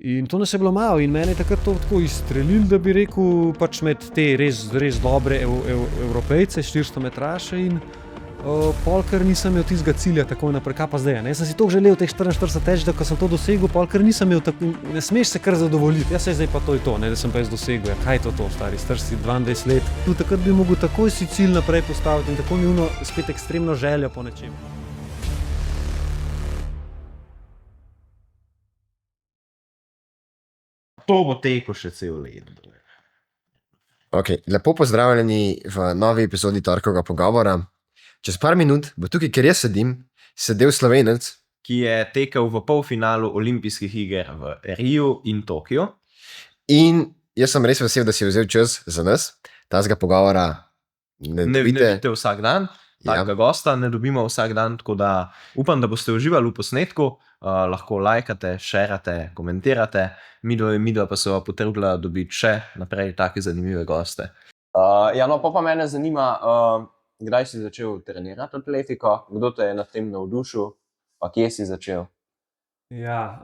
In to nas je bilo malo in mene je takrat to tako izstrelil, da bi rekel, pač med te res dobre Evropejce, 400 metraše in pol, ker nisem imel tistega cilja takoj naprej, kaj pa zdaj, ne? Jaz sem si toliko želel teh 44 teč, da ko sem to dosegel, pol, ker nisem imel tako, ne smeš se kar zadovoljiti, jaz se zdaj pa to je to, ne, da sem pa jaz dosegel, kaj je to, stari, star si 22 let. Tu takrat bi mogel takoj si cilj naprej postaviti in tako mi spet ekstremno željo po nečem. To bo teko še cel let. Ok, lepo pozdravljeni v novi epizodi Torkovega pogovora. Čez par minut bo tukaj, kjer jaz sedim, sedel Slovenec, Ki je tekel v polfinalu olimpijskih iger v Riju in Tokiu. in jaz sem res vesel, da si vzel čas za nas. Tazga pogovora ne Ne dobite. vidite vsak dan, takega gosta ne dobimo vsak dan, tako da upam, da boste uživali v posnetku. Lahko lajkate, šerate, komentirate. Midva pa se bo potrudila dobiti še naprej take zanimive goste. Pa mene zanima, kdaj si začel trenirati atletiko, kdo te je nad tem navdušil, pa kje si začel? Ja,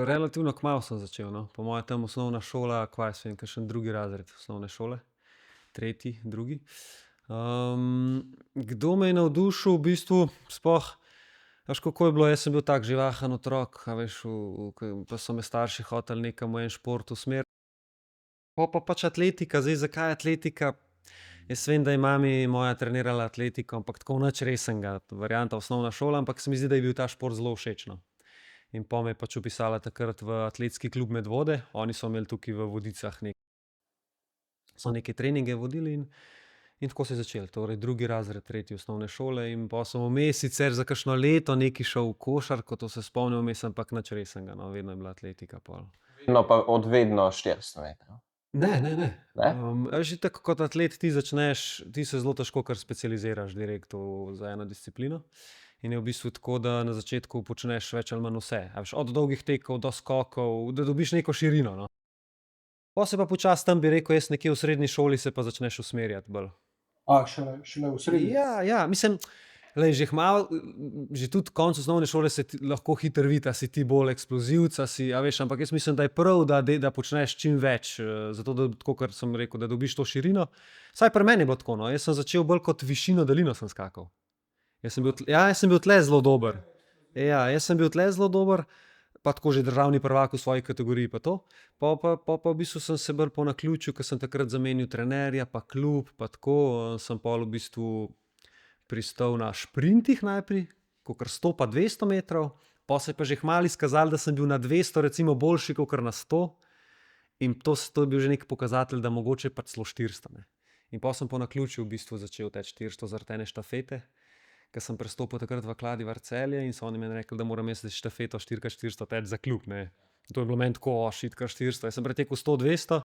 relativno kmalu sem začel, no. Po mojem tam osnovna šola, kaj jaz vem, kakšen drugi razred osnovne šole, tretji, drugi. Kdo me je navdušil, v bistvu sploh, veš, kako je bilo, jaz sem bil tak živahen otrok, a veš, pa so me starši hoteli nekam v en šport usmeriti. Pa pač atletika, zdaj zakaj atletika? Jaz vem, da je mami moja trenirala atletiko, ampak tako nič resnega, varianta osnovna šola, ampak se mi zdi, da je bil ta šport zelo všeč, no. In pol me je pač vpisala takrat v atletski klub Medvode, oni so imeli tukaj v Vodicah so neke treninge vodili in tako se je začelo, torej drugi razred, tretji osnovne šole in pol sem vmes sicer za kakšno leto nekaj šel v košarko, to se spomnim, vmes ampak nič resnega, no, vedno je bila atletika pol. No, pa od vedno 400 metrov. Ne. Ne? Že tako kot atlet ti začneš, ti se zelo težko kar specializiraš direkt za eno disciplino. In je v bistvu tako, da na začetku počneš več ali manj vse. A veš, od dolgih tekov do skokov, da dobiš neko širino, no. Pol se pa počasi tam, bi rekel, jaz nekje v srednji šoli se pa začneš usmerjati bolj. Šele v srednji? Ja, mislim, glej, že kmalu, že tudi konec osnovne šole se lahko hitro vidi, a si ti bolj eksplozivec, a veš, ampak jaz mislim, da je prav, da počneš čim več, zato da, tako kot sem rekel, da dobiš to širino. Saj pri meni je bilo tako, no, jaz sem začel bolj kot višino daljino sem skakal. Jaz sem bil tle zelo dober. Ja, jaz sem bil tle zelo dober, pa tako že državni prvak v svoji kategoriji pa to. Pa v bistvu sem se bolj po naključju, ker sem takrat zamenjal trenerja, pa klub, pa tako, sem pol v bistvu pristal na šprintih najprej, kakor 100 pa 200 metrov, pa se je pa že kmalu izkazalo, da sem bil na 200 recimo boljši kakor na 100 in to je bil že nek pokazatelj, da mogoče pač celo 400, ne. In pol sem po naključju v bistvu začel teči 400 zaradi ene štafete, ker sem prestopil takrat v Kladivar Celje in so oni meni rekli, da moram jaz štafeto 4x400 teči za klub, ne. To je bilo meni tako, shit, kar 400, jaz sem pretekel 100-200,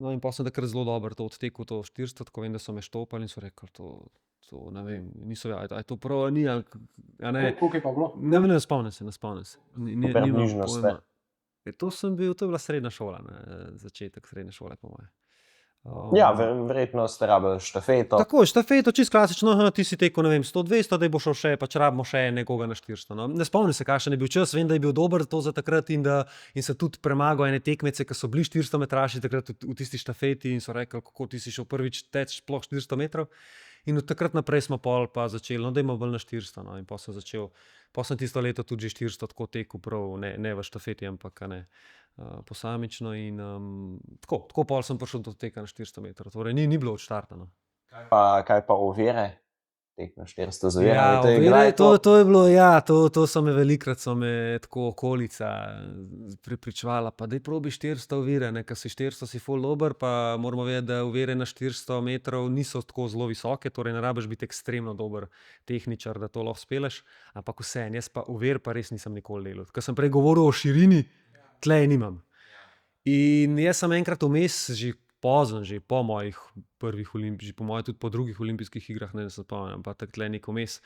no in pol sem takrat zelo dobro to odtekel, to 400, tako vem, da so me štopali in so rekli, to ne vem, niso, a je to prav ali ni, a ne. Koliko je pa bilo? Ne spomnim se. Nimam Približno pojma. ste. To je bila srednja šola, ne, začetek srednje šole po moje. Ja, verjetno ste rabili štafeto. Tako, štafeto, čisto klasično, ti si tekel, ne vem, 100-200, da bo šel še, pač rabimo še nekoga na 400, no. Ne spomnim se, kakšen je bil čas, vem, da je bil dober to za takrat in se tudi premagal ene tekmece, ki so bili 400 metraši takrat v tisti štafeti in so rekli, kako ti si šel prvič teč sploh 400 metrov. In od takrat naprej smo pol pa začeli, no, dajmo bolj na 400, no, in pol sem tisto leto tudi že 400 tako tekel prav, ne v štafeti, ampak posamično in tako pol sem prišel do teka na 400 metrov, torej ni bilo od štarta, no. Kaj pa ovire? Tek na 400 z ovirami. Ja, ovire, to je bilo, ja, to so me velikrat, so me tako okolica prepričevala, pa daj probi 400 ovire, ne, ker si 400 si ful dober, pa moramo vedeti, da ovire na 400 metrov niso tako zelo visoke, torej ne rabiš biti ekstremno dober tehničar, da to lahko speleš, ampak vseeno, jaz pa ovir pa res nisem nikoli delal, ker sem prej govoril o širini, tle nimam. In jaz sem enkrat vmes že po mojih prvih že po moje tudi po drugih olimpijskih igrah, ne se spomnim, pa takle neko vmes,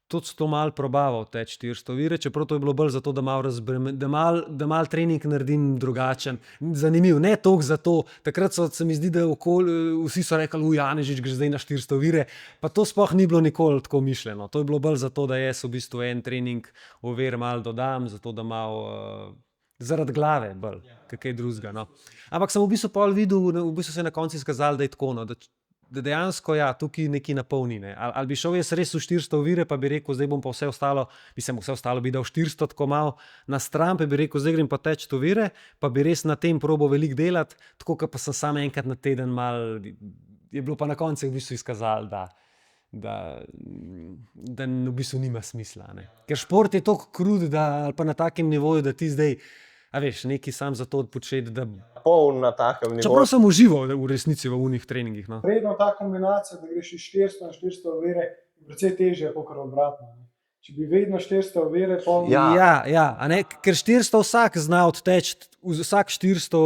tudi to malo probaval teči 400 ovire, čeprav to je bilo bolj zato, da malo trening naredim drugačen, zanimiv, ne toliko zato, takrat se mi zdi, da vsi so rekli, Janežič, greš zdaj na 400 ovire, pa to sploh ni bilo nikoli tako mišljeno, to je bilo bolj zato, da jaz v bistvu en trening ovir malo dodam, zato da malo Zaradi glave, bolj, kaj drugega. No. Ampak sem v bistvu pol videl, v bistvu se je na koncu izkazalo, da je tako, no, da dejansko ja, tukaj neki napolni. Ne. Ali bi šel jaz res v 400 ovire, pa bi rekel, zdaj bom pa vse ostalo, vse ostalo bi dal 400 tako malo na stran, pa bi rekel, zdaj grem pa teč ovire, pa bi res na tem probo veliko delati, tako kot pa sem samo enkrat na teden mal, je bilo pa na koncu v bistvu izkazalo, da v bistvu nima smisla. Ne. Ker šport je tako krut, ali pa na takem nivoju, da ti zdaj, a veš, neki sam za to odpočeti, da... Pol na takem nivoju. Čeprav sem užival v resnici v unih treningih. No. Vredno ta kombinacija, da greš iz 400 na 400 ovire, je precej težje, kot obratno. Ne. Če bi vedno 400 ovire, pol... Ja, a ne, ker 400 vsak zna odteči, vsak 400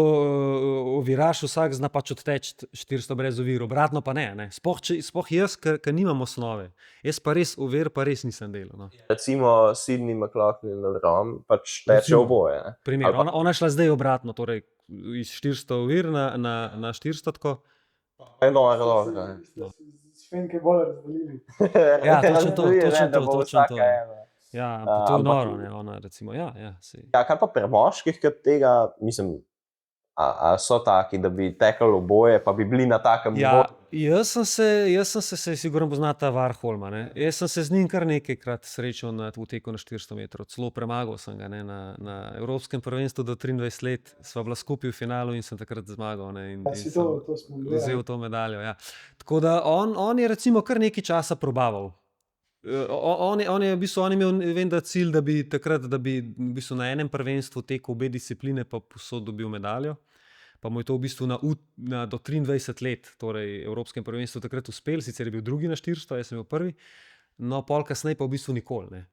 oviraš, vsak zna pač odteči 400 brez ovir, obratno pa ne. Sploh jaz, ker nimam osnove. Jaz pa res ovir pa res nisem delal. No. Recimo Sydney McLaughlin pač teče oboje. Primer, ona je šla zdaj obratno, torej iz 400 ovir na 400 tako. Sfenke bolj razdelili. Ja, točno to. Ja, to je noro, ne, ona recimo, ja. Ja, kaj pa pri moških, ker tega, mislim, a so taki, da bi tekli oboje, pa bi bili na takem nivoju? Jaz sem se sigurno poznata Warholma, ne. Jaz sem se z njim kar nekajkrat srečal v teku na 400 metrov, celo premagal sem ga, ne, na Evropskem prvenstvu do 23 let, sva bila skupaj v finalu in sem takrat zmagal, ne, in sem vzel to medaljo, ja. Tako da on je recimo kar nekaj časa probaval. On je v bistvu, on je imel, vem, da cilj, da bi v bistvu na enem prvenstvu tekel obe discipline, pa posod dobil medaljo. Pa mu je to v bistvu do 23 let, torej Evropskem prvenstvu takrat uspel, sicer je bil drugi na 400, jaz sem bil prvi, no pol kasneje pa v bistvu nikoli, ne.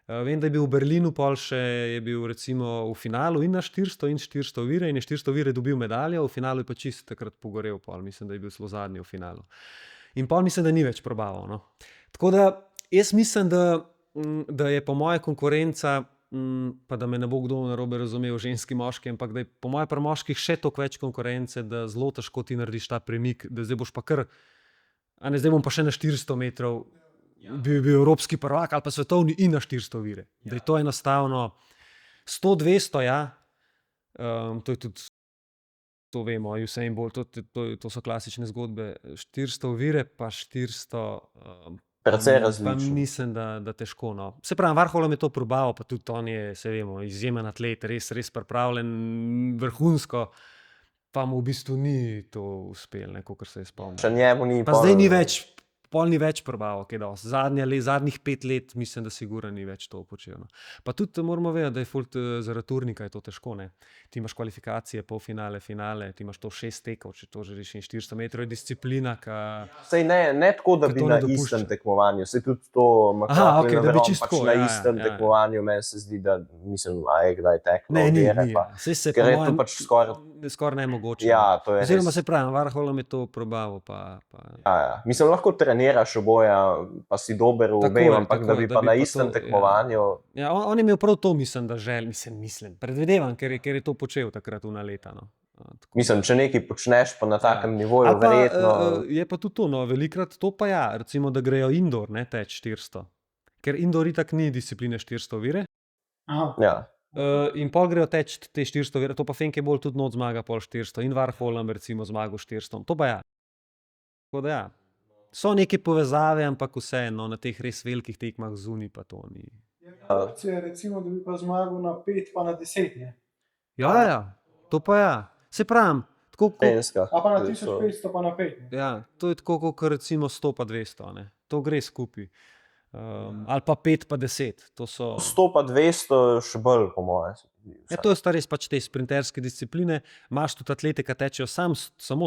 Vem, da je bil v Berlinu, pol še je bil recimo v finalu in na 400 in 400 ovire in je 400 ovire dobil medaljo, v finalu je pa čist takrat pogorel, pol mislim, da je bil celo zadnji v finalu. In pol mislim, da ni več probaval, no. Tako da jaz mislim, da je po moje konkurenca, pa da me ne bo kdo narobe razumel, ženski, moški, ampak da je po moje pri moških še toliko več konkurence, da zelo težko ti narediš ta premik, da zdaj boš pa kar, zdaj bom pa še na 400 metrov bil evropski prvak ali pa svetovni in na 400 ovire. Da je to enostavno 100-200, ja, to je tudi, to vemo, Usain Bolt, to so klasične zgodbe, 400 ovire pa 400... Precej Pa različno. mislim, da težko, no. Se pravi, Warholom je to probaval, pa tudi on je, se vemo, izjemen atlet, res pripravljen, vrhunsko, pa mu v bistvu ni to uspelo, ne, kakor se je spomnil. Če njemu ni Pa zdaj ni več, pol ni več probaval, kaj dosti. Zadnjih 5 let mislim, da sigurno ni več to počel. No. Pa tudi moramo vedeti, da je ful zaradi turnika je to težko, ne. Ti imaš kvalifikacije, polfinale, finale, ti imaš to 6 tekov, če to želiš, in 400 metrov je disciplina, Sej ne tako, da Ker bi to na ne dopušča. istem tekmovanju, sej tudi to okej, da bi čisto pač tako, na ja, istem ja. tekmovanju, meni se zdi, da mislim, a je kdaj teklo Ne, ni, ovire, ni. pa. Saj se Ker po je to mojem pač skoraj nemogoče. Ja, to je Oziroma res. se pravi, Warholom je to probaval, pa... Ja. Mislim, lahko treniraš oboje, pa si dober v Tako obem, je, ampak tako da je, bi da pa bi na pa istem to, tekmovanju. Ja, on je imel prav to, mislim, da mislim, predvidevam, ker je to počel takrat v leta, no. Tako Mislim, če nekaj počneš pa na takem nivoju, Ali pa, verjetno. je pa tudi to, no, velikrat to pa ja, recimo, da grejo indoor, ne, teč 400. Ker indoor itak ni discipline 400 ovire. Aha. Ja. In pol grejo teč te 400 ovire, to pa Fenke bolj tudi not zmaga pol 400 in Warholom recimo zmagal 400, to pa ja. Tako da ja. So neke povezave, ampak vseeno na teh res velikih tekmah zunaj pa to ni. Opcija je recimo, da bi pa zmagal na 5 pa na 10, ne? Ja, to pa ja. Se pravim, tako kot... Ženska. A pa na 1500 pa na 5, ne? Ja, to je tako kot recimo 100 pa 200, ne. To gre skupaj. Ali pa 5 pa 10, to so... 100 pa 200 še bolj, po moje. Ja, to so res pač te sprinterske discipline. Imaš tudi atlete, ki tečejo samo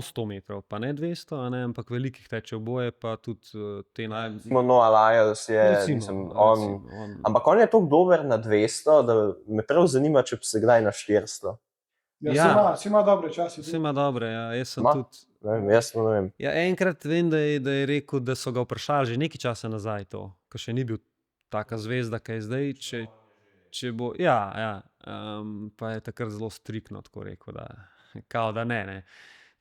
100 metrov, pa ne 200, a ne, ampak velikih tečejo oboje, pa tudi te Noah Lyles je, mislim, ampak on je tako dober na 200, da me prav zanima, če bi se kdaj na 400. Ja. Si ima dobre čase. Vse ima dobre, ja. Jaz sem Ma? tudi... Jaz ne vem. Ja, enkrat vem, da je rekel, da so ga vprašali že nekaj časa nazaj to, ko še ni bil taka zvezda, kaj je zdaj, če bo... Ja. Pa je takrat zelo striktno tako rekel, da ne.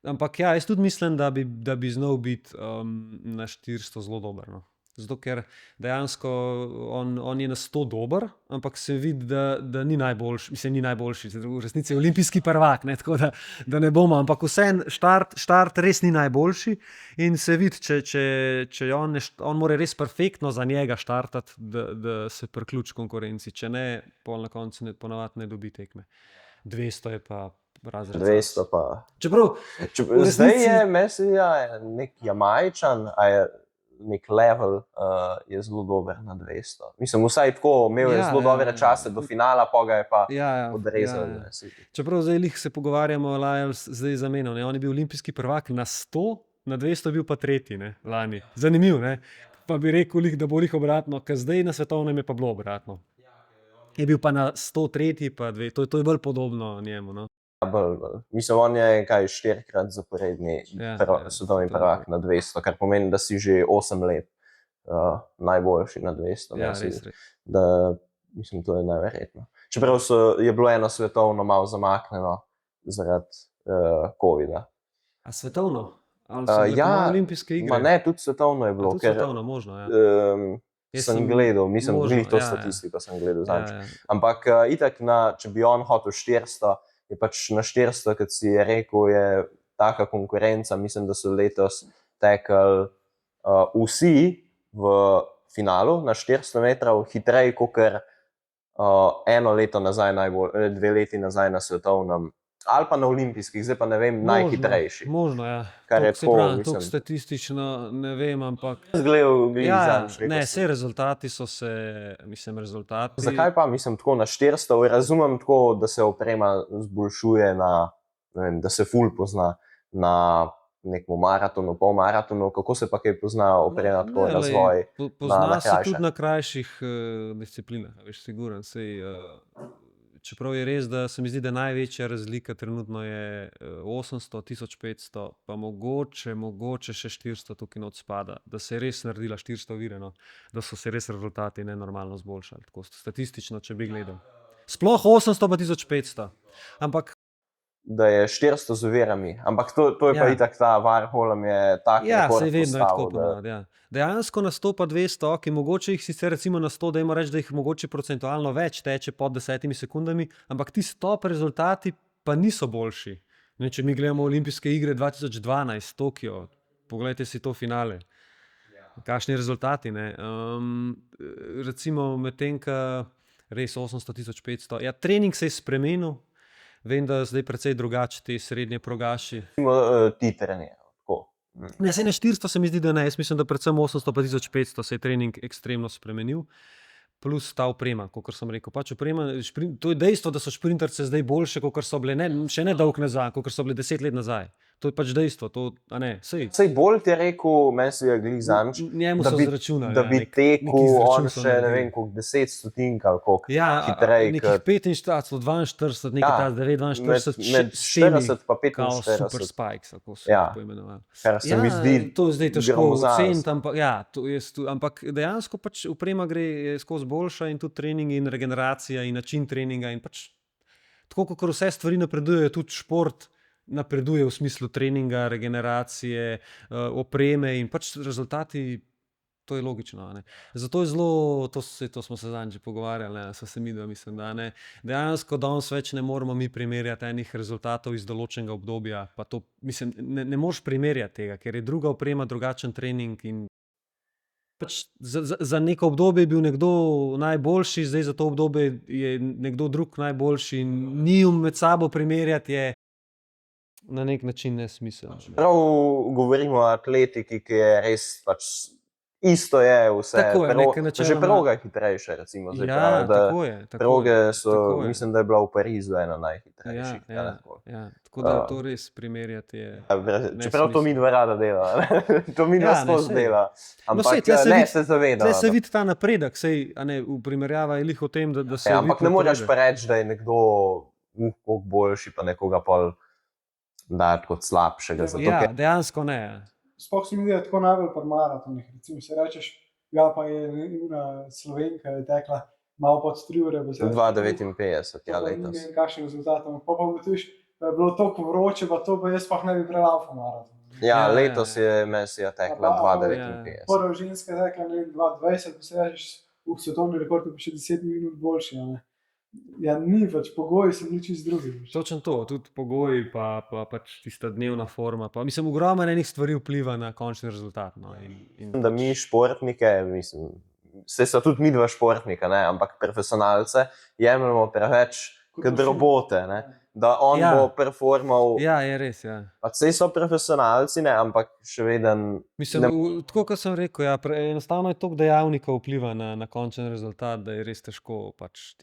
Ampak ja, jaz tudi mislim, da bi znal biti na 400 zelo dober, no. Zato, ker dejansko on je na 100 dober, ampak se vidi, da ni najboljši, mislim, ni najboljši, v resnici je olimpijski prvak, ne, tako da ne bomo, ampak vseeno štart res ni najboljši in se vidi, če on mora res perfektno za njega štartati, da se priključi konkurenci, če ne, pol na koncu ponavadi ne dobi tekme. 200 je pa razred. 200 pa. Čeprav Zdaj je Mesija nek Jamajčan, a je nek level je zelo dober na 200. Mislim, vsaj tako, imel je zelo dobre čase do finala, pa ga je pa odrezal. Čeprav zdaj lih se pogovarjamo o Lyles zdaj za menom, on je bil olimpijski prvak na 100, na 200 je bil pa tretji, ne, lani. Zanimiv, ne? Pa bi rekel lih, da bo lih obratno, ker zdaj na svetovnem je pa bilo obratno. Je bil pa na 103, pa 2, to je bolj podobno njemu, no. Mislim, on je kaj 4-krat zaporedni svetovni prvak na 200, kar pomeni, da si že 8 let najboljši na 200. Ja, res. Mislim, to je neverjetno. Čeprav je bilo eno svetovno malo zamaknjeno zaradi covida. A svetovno? Ali so olimpijske igre? Ne, tudi svetovno je bilo. Tudi svetovno, možno, ja. Sem gledal, mislim, glih to statistiko sem gledal zadnjič. Ampak itak, če bi on hotel 400, je pač na 400, kot si je rekel, je taka konkurenca. Mislim, da so letos tekli vsi v finalu na 400 metrov hitreje, kakor eno leto nazaj, 2 leti nazaj na svetovnem. Ali pa na olimpijskih, zdaj pa ne vem, najhitrejši. Možno, ja. Kar je tako, mislim. Toliko statistično ne vem, ampak... Vse rezultati so se, mislim, rezultati... Zakaj pa, mislim, tako na 400, razumem tako, da se oprema zboljšuje ne vem, da se ful pozna na nekom maratonu, polmaratonu, kako se pa kaj pozna oprema tako razvoj? Pozna se tudi na krajših disciplinah, veš, siguren, čeprav je res, da se mi zdi, da največja razlika trenutno je 800, 1500, pa mogoče še 400 tukaj not spada, da se je res naredila 400 vire, no, da so se res rezultati nenormalno zboljšali, tako statistično, če bi gledal. Sploh 800 pa 1500, ampak da je 400 z ovirami, ampak to je pa itak ta Warholm je tak rekord postavil. Dejansko na 100 pa 200, ki mogoče jih sicer recimo na 100, dajmo reči, da jih mogoče procentualno več teče pod 10 sekundami, ampak ti top rezultati pa niso boljši. Ne, če mi gledamo olimpijske igre 2012, Tokio, pogledajte si to finale. Kakšni rezultati, ne. Recimo medtem, ka res 800, 1500, ja, trening se je spremenil. Vem, da zdaj precej drugače te srednje progaši. Ti trenirajo, tako. Ne, saj na 400 se mi zdi, da ne. Jaz mislim, da predvsem 800 pa 1500 se je trening ekstremno spremenil. Plus ta oprema, kakor sem rekel. Pač oprema, to je dejstvo, da so šprinterce zdaj boljše, kakor so bile, še ne dolgo nazaj, kakor so bile 10 let nazaj. To je pač dejstvo, a ne, sej. Sej bolj ti je rekel, meni se je glih zanč, da bi tekel on še, ne vem, koliko 10 stotink ali koliko hitrej. Ja, nekih 45, 42, nekaj ta 42, med 40 pa 45. Kao super spikes, ako so poimenovali. Kar se mi zdi to je zdaj težko oceniti, ampak dejansko pač oprema gre skozi boljša in tudi trening in regeneracija in način treninga in pač tako, kakor vse stvari napredujejo, tudi šport napreduje v smislu treninga, regeneracije, opreme in pač rezultati, to je logično, ne. Zato je zelo, to smo se zadnjič pogovarjali, ne, so se midva, mislim, da ne. Dejansko danes več ne moramo mi primerjati enih rezultatov iz določenega obdobja, pa to, mislim, ne moreš primerjati tega, ker je druga oprema, drugačen trening in pač za neko obdobje je bil nekdo najboljši, zdaj za to obdobje je nekdo drug najboljši in njiju med sabo primerjati je na nek način nesmiselno. Prav govorimo o atletiki, ki je res pač isto je vse. Tako je, že proga je hitrejša, recimo. Zdaj pravi, tako je. Proge so, mislim, da je bila v Parizu ena najhitrejših. Tako da to res primerjati je čeprav to mi dva rada dela. To mi dva skozi dela. Ampak ne se zaveda. Tle se vidi ta napredek, sej, v primerjava je lih o tem, da se ampak ne moreš pa reči, da je nekdo koliko boljši, pa nekoga pol dati kot slabšega. Dejansko ne. Sploh se mi zdi, da tako najbolj pri maratonih. Recimo si rečeš, ja, pa je Slovenka je tekla malo pod 3 ure. 2:59, ja, letos. Ne vem, kakšen rezultat. Pa ugotoviš, da je bilo toliko vroče, pa to pa jaz sploh ne bi prelaufen maraton. Ja, letos je Mesija tekla Pa, 2,59. Prva ženska je rekla, ne vem, 2,20, pa se rečeš, v svetovni rekord je pa še 10 minut boljši. Ne? Ja, ni pač, pogoji so bili čisto drugi. Točno to, tudi pogoji, pa pač tista dnevna forma. Pa, mislim, ogromno enih stvari vpliva na končni rezultat. No, Da mi športnike, mislim, vse so tudi mi dva športnika, ne, ampak profesionalce jemljemo preveč kot robote, ne, da on bo performal. Ja, je res, ja. Pa sej so profesionalci, ne, ampak še vedno. Mislim, tako kot sem rekel, ja, enostavno je toliko dejavnikov vpliva na končen rezultat, da je res težko pač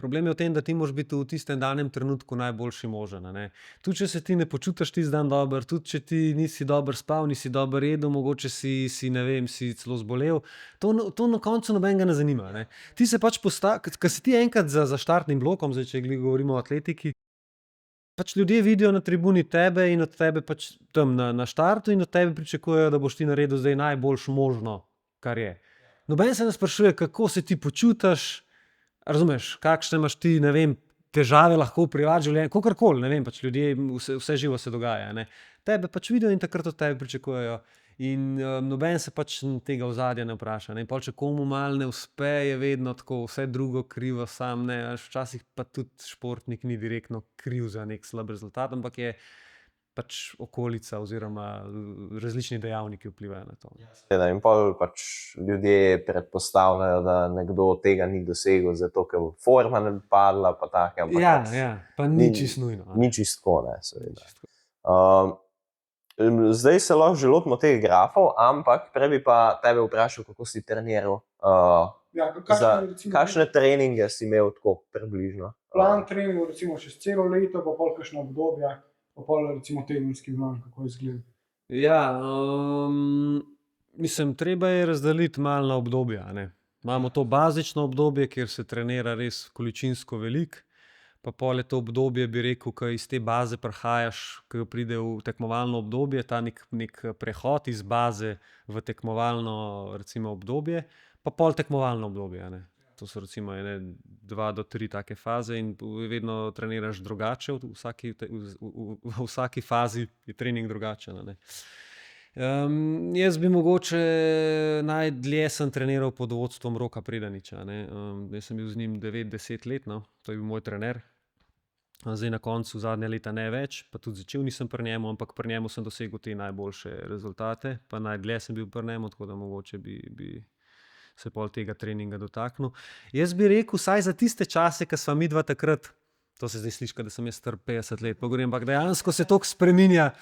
Problem je v tem, da ti moraš biti v tistem danem trenutku najboljši možen. Tudi če se ti ne počutiš tisti dan dobro, tudi če ti nisi dobro spal, nisi dobro jedel, mogoče si ne vem, si celo zbolel, to na koncu nobenega ne zanima. Ne. Ti se pač ker si ti enkrat za štartnim blokom, zdaj če govorimo o atletiki, pač ljudje vidijo na tribuni tebe in od tebe pač tam na štartu in od tebe pričakujejo, da boš ti naredil zdaj najboljše možno, kar je. Noben se ne sprašuje, kako se ti počutiš, razumeš, kakšne imaš ti, ne vem, težave lahko v privatnem življenju, kakorkoli, ne vem, pač ljudje, vse živo se dogaja. Ne. Tebe pač vidijo in takrat od tebe pričakujejo. In noben se pač tega ozadja ne vpraša. Ne. Če komu malo ne uspe, je vedno tako, vse drugo krivo, sam ne. Včasih pa tudi športnik ni direktno kriv za nek slab rezultat, ampak je pač okolica oziroma različni dejavniki vplivajo na to. In pol pač ljudje predpostavljajo, da nekdo tega ni dosegel, zato ker forma ne bi padla, pa take. Ja, pa ni čisto nujno. Ni čisto, ne, seveda. Zdaj se lahko že lotimo teh grafov, ampak prej bi pa tebe vprašal, kako si treniral. Kakšne treninge si imel tako približno? Plan treningov recimo čez celo leto, pa pol kakšno obdobje, pa pol recimo tedenski plan, kako izgleda. Ja, mislim, treba je razdeliti malo na obdobja. Imamo to bazično obdobje, kjer se trenira res količinsko veliko. Pa pol je to obdobje, bi rekel, ko iz te baze prihajaš, ko pride v tekmovalno obdobje, ta nek prehod iz baze v tekmovalno recimo obdobje, pa pol tekmovalno obdobje. To so recimo 2 do 3 take faze in vedno treniraš drugače, v vsaki fazi je trening drugačen. Jaz bi mogoče najdlje sem treniral pod vodstvom Roka Predaniča. Jaz sem bil z njim 9-10 let, no. To je bil moj trener. Zdaj na koncu zadnja leta ne več, pa tudi začel nisem pri njemu, ampak pri njemu sem dosegel te najboljše rezultate, pa najdlje sem bil pri njemu, tako da mogoče bi se pol tega treninga dotaknil. Jaz bi rekel, vsaj za tiste čase, ko sva midva takrat, to se zdaj sliši, da sem jaz star 50 let, pa govorim, ampak dejansko se toliko spreminja.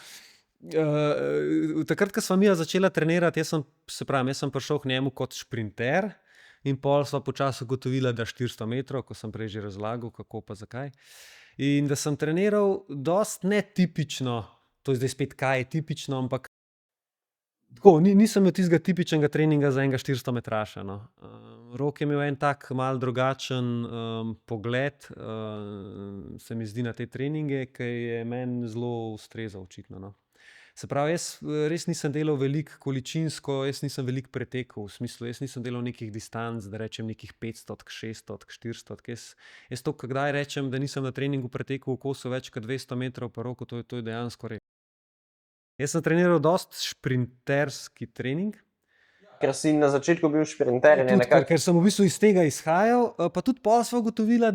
Takrat, ko sva midva začela trenirati, jaz sem prišel k njemu kot šprinter in pol sva počasi ugotovila, da 400 metrov, ko sem prej že razlagal, kako pa zakaj. In da sem treniral dosti netipično, to je zdaj spet kaj je tipično, ampak tako, nisem imel tistega tipičnega treninga za enega 400 metraša. No. Rok je imel en tak mal drugačen pogled, se mi zdi na te treninge, ki je meni zelo ustrezal očitno. No. Se pravi, jaz res nisem delal veliko količinsko, jaz nisem veliko pretekal, v smislu, jaz nisem delal nekih distanc, da rečem nekih 500, 600, 400. Jaz to, kdaj rečem, da nisem na treningu pretekal v kosu več kot 200 metrov po roku, to je dejansko res. Jaz sem treniral dosti šprinterski trening. Ker si na začetku bil šprinter. Ker sem v bistvu iz tega izhajal, pa tudi pol sva ugotovila,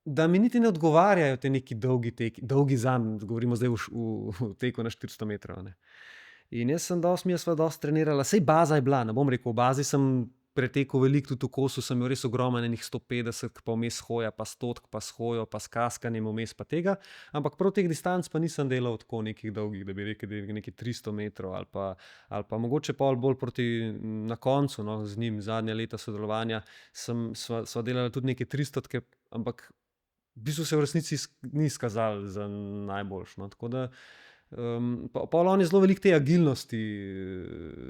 da mi niti ne odgovarjajo te neki dolgi zam, govorimo zdaj v teku na 400 metrov. Ne. In jaz sva dosti trenirala, sej baza je bila, ne bom rekel, v bazi sem pretekel veliko, tudi v kosu sem imel res ogromno, enih 150, pa vmes hoja, pa 100, pa s hojo, pa s kaskanjem vmes pa tega, ampak prav teh distanc pa nisem delal tako nekih dolgih, da bi rekel, da je nekih 300 metrov ali pa mogoče pol bolj proti na koncu, no, z njim zadnja leta sodelovanja sva delala tudi neke 300, ampak v bistvu se v resnici ni izkazalo za najboljš. No. Tako da pol on je zelo veliko te agilnosti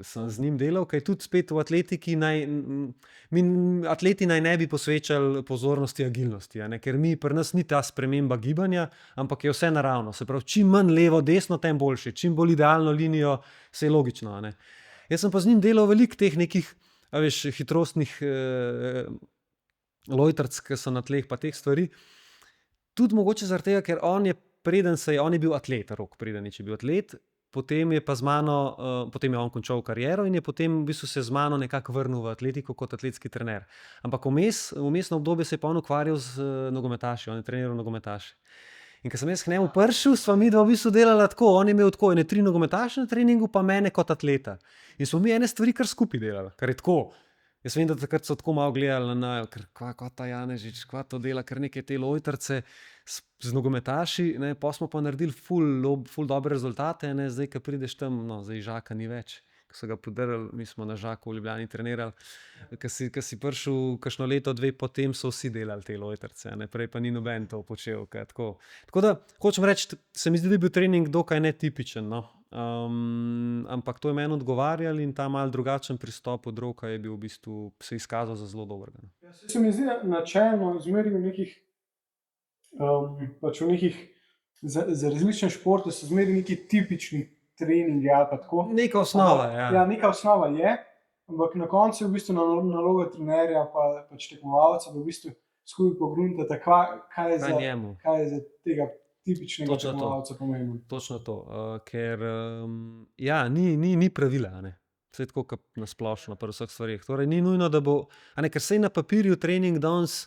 sem z njim delal, kaj tudi spet v atletiki atleti naj ne bi posvečali pozornosti agilnosti, ker pri nas ni ta sprememba gibanja, ampak je vse naravno. Se pravi, čim manj levo, desno, tem boljše, čim bolj idealno linijo, vse je logično. Jaz sem pa z njim delal veliko teh nekih hitrostnih lojtrc, ki so na tleh, pa teh stvari. Tudi mogoče zaradi tega, ker on je bil atlet, Rok Predanič je bil atlet, potem je pa z mano, potem je on končal kariero in je potem v bistvu se z mano nekako vrnil v atletiko kot atletski trener. Ampak vmesno obdobje se je pa on ukvarjal z nogometaši, on je treniral nogometaše. In ko sem jaz k njemu prišel, sva mi dva v bistvu delala tako, on je imel tako ene 3 nogometaše na treningu, pa mene kot atleta. In smo mi ene stvari kar skupaj delali, kar je tako. Jaz vem, da takrat so tako malo gledali na najo, ker kva ta Janežič, kva to dela, ker neke te lojtrce z nogometaši, ne, pa smo pa naredili ful dobre rezultate, ne, zdaj, ko prideš tam, no, zdaj Žaka ni več, ko so ga podarili, mi smo na Žaku v Ljubljani trenirali, ko si prišel kakšno leto, 2, potem so vsi delali te lojtrce, ne, prej pa ni noben to počel, tako. Tako da, hočem reči, se mi zdi, da je bil trening dokaj netipičen, no. Ampak to je meni odgovarjalo in ta mal drugačen pristop od Roka je bil v bistvu se izkazal za zelo dobrega. Ja, se mi zdi načelno zmeri v nekih, pač v nekih za različne športe so zmeri neki tipični treningi ali pa tako. Neka osnova, ja. Ja, neka osnova je, ampak na koncu je v bistvu naloga trenerja pa pač tekmovalca, da v bistvu skupaj pogruntata, kaj je za tega tipičnega tekmovalca pomembno. Točno to, ker ja, ni pravila, ne. Vse tako kot na splošno pri vseh stvareh. Torej ni nujno, da bo, ker sej na papirju trening danes,